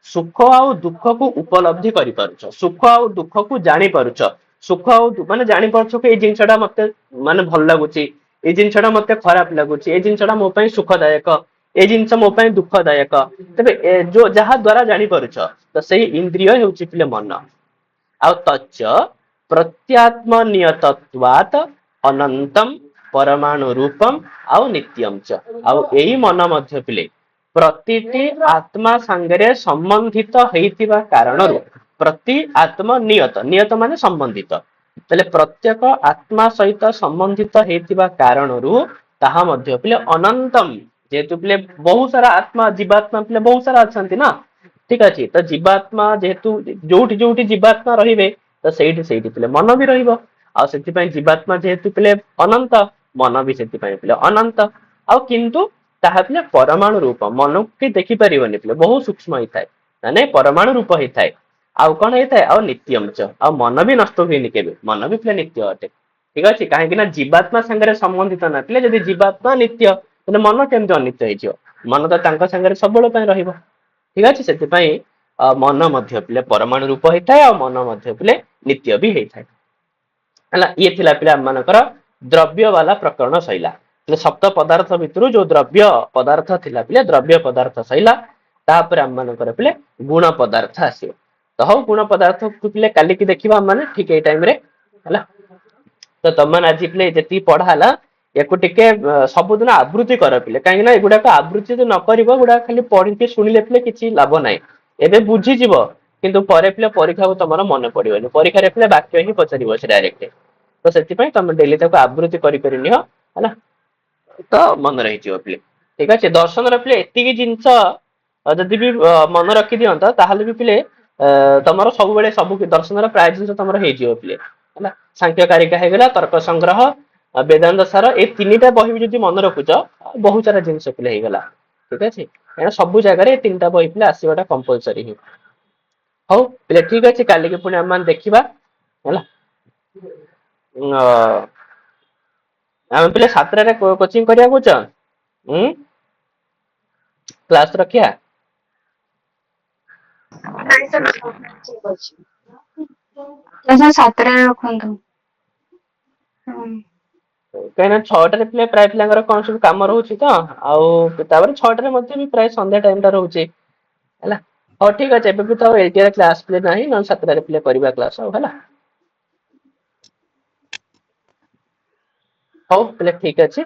सुख आउ दुख को उपलब्धि कर पारुछ सुख आउ दुख को जानी पारुछ सुख आउ माने जानी पारुछ कि जिनसटा मते माने भल लागुची ए जिनसटा मते खराब लागुची ए जिनसटा मो पई सुखदायक ए जिनस मो पई दुखदायक तबे जो जहा द्वारा जानी पारुछ तो सही इंद्रिय हेउची पिले मन आउ तच्च प्रत्यात्म नियतत्वात् अनंतम परमाणु रूपम आउ नित्यम च आउ एही मन मध्य पिले प्रतिटी आत्मा संगरे संबंधित हेइतिबा कारणरु प्रति आत्मा नियत नियत माने संबंधित तले प्रत्येक आत्मा सहित संबंधित हेइतिबा कारणरु ତାହା ମଧ୍ୟ ପିଲେ ଅନନ୍ତम ଯେହେତୁ ପିଲେ ବହୁତ ସାରା ଆତ୍ମା ଜୀବାତ୍ମା ପିଲେ ବହୁତ ସାରା ଅଛନ୍ତି ନା ଠିକ ଅଛି ତ ଜୀବାତ୍ମା ଯେହେତୁ ଯୋଉଠି ଯୋଉଠି ଜୀବାତ୍ମା ରହିବେ ତ ସେଇଠି ସେଇଠି ପିଲେ ମନ ବି ରହିବ ଆଉ ସେଥିପାଇଁ ଜୀବାତ୍ମା ଯେହେତୁ ପିଲେ ଅନନ୍ତ ମନ ବି ସେଥିପାଇଁ ପିଲେ ଅନନ୍ତ ଆଉ କିନ୍ତୁ ତାହା ପିଲେ ପରମାଣୁ ରୂପ ମନକୁ କି ଦେଖିପାରିବନି ପିଲେ ବହୁତ ସୂକ୍ଷ୍ମ ହେଇଥାଏ ମାନେ ପରମାଣୁ ରୂପ ହେଇଥାଏ ଆଉ କଣ ହେଇଥାଏ ଆଉ ନିତ୍ୟ ଅଂଶ ଆଉ ମନ ବି ନଷ୍ଟ ହୁଏନି କେବେ ମନ ବି ପିଲେ ନିତ୍ୟ ଅଟେ ଠିକ ଅଛି କାହିଁକି ନା ଜୀବାତ୍ମା ସାଙ୍ଗରେ ସମ୍ବନ୍ଧିତ ନଥିଲେ ଯଦି ଜୀବାତ୍ମା ନିତ୍ୟ ତାହେଲେ ମନ କେମିତି ଅନିତ୍ୟ ହେଇଯିବ ମନ ତ ତାଙ୍କ ସାଙ୍ଗରେ ସବୁବେଳେ ପାଇଁ ରହିବ ଠିକ ଅଛି ସେଥିପାଇଁ ମନ ମଧ୍ୟ ପିଲେ ପରମାଣୁ ରୂପ ହେଇଥାଏ ଆଉ ମନ ମଧ୍ୟ ପିଲେ ନିତ୍ୟ ବି ହେଇଥାଏ ହେଲା ଇଏ ଥିଲା ପିଲା ଆମ ମାନଙ୍କର ଦ୍ରବ୍ୟ ବାଲା ପ୍ରକରଣ ସଇଲା ହେଲେ ସପ୍ତ ପଦାର୍ଥ ଭିତରୁ ଯୋଉ ଦ୍ରବ୍ୟ ପଦାର୍ଥ ଥିଲା ପିଲେ ଦ୍ରବ୍ୟ ପଦାର୍ଥ ସଇଲା ତାପରେ ଆମ ମାନଙ୍କର ପିଲେ ଗୁଣ ପଦାର୍ଥ ଆସିବ ତ ହଉ ଗୁଣ ପଦାର୍ଥକୁ ପିଲେ କାଲିକି ଦେଖିବା ମାନେ ଠିକ ଏଇ ଟାଇମ ରେ ହେଲା ତ ତମମାନେ ଆଜି ପିଲେ ଯେତିକି ପଢା ହେଲା ୟାକୁ ଟିକେ ସବୁଦିନ ଆବୃତ୍ତି କର ପିଲେ କାହିଁକି ନା ଏଗୁଡାକ ଆବୃତ୍ତି ଯଦି ନ କରିବ ଏଗୁଡାକ ଖାଲି ପଢିକି ଶୁଣିଲେ ପିଲେ କିଛି ଲାଭ ନାହିଁ ଏବେ ବୁଝିଯିବ କିନ୍ତୁ ପରେ ପିଲେ ପରୀକ୍ଷାକୁ ତମର ମନେ ପଡିବନି ପରୀକ୍ଷାରେ ପିଲେ ବାକ୍ୟ ହିଁ ପଚାରିବ ସେ ଡାଇରେକ୍ଟ ତ ସେଥିପାଇଁ ତମେ ଡେଲି ତାକୁ ଆବୃତ୍ତି କରି ନିଅ ହେଲା ତ ମନେ ରହିଯିବ ପିଲେ ଠିକ ଅଛି ଦର୍ଶନର ପିଲେ ଏତିକି ଜିନିଷ ଯଦି ବି ମନେ ରଖି ଦିଅନ୍ତ ତାହେଲେ ବି ପିଲେ ତମର ସବୁବେଳେ ସବୁ ଦର୍ଶନର ପ୍ରାୟ ଜିନିଷ ତମର ହେଇଯିବ ପିଲେ ହେଲା ସାଂଖ୍ୟ କାରିକା ହେଇଗଲା ତର୍କ ସଂଗ୍ରହ ବେଦାନ୍ତ ସାର ଏଇ ତିନିଟା ବହି ବି ଯଦି ମନେ ରଖୁଛ ବହୁତ ସାରା ଜିନିଷ ପିଲେ ହେଇଗଲା ଠିକ ଅଛି କାହିଁକିନା ସବୁ ଜାଗାରେ ଏ ତିନିଟା ବହି ପିଲେ ଆସିବାଟା କମ୍ପଲସରି ହିଁ ହଉ ପିଲେ ଠିକ ଅଛି କାଲିକି ପୁଣି ଆମେ ଦେଖିବା ହେଲା ଆମେ ପିଲେ ସାତଟାରେ କୋଚିଂ କରିବାକୁ କହୁଛ କ୍ଲାସ ରଖିବା ସାତଟାରେ ରଖନ୍ତୁ। କାହିଁକିନା ଛଅଟାରେ ପିଲେ ପ୍ରାୟ ପିଲାଙ୍କର କଣ ସବୁ କାମ ରହୁଛି ତ ଆଉ ତାପରେ ଛଅଟାରେ ମଧ୍ୟ ବି ପ୍ରାୟ ସନ୍ଧ୍ୟା ଟାଇମ ଟା ରହୁଛି ହେଲା ହଉ ଠିକ ଅଛି ଏବେ ବି ତ ଏଇଟିଆର କ୍ଲାସ ପିଲେ ନାହିଁ ନହେଲେ ସାତଟାରେ ପିଲେ କରିବା କ୍ଲାସ ଆଉ ହେଲା ହଉ ପିଲେ ଠିକ ଅଛି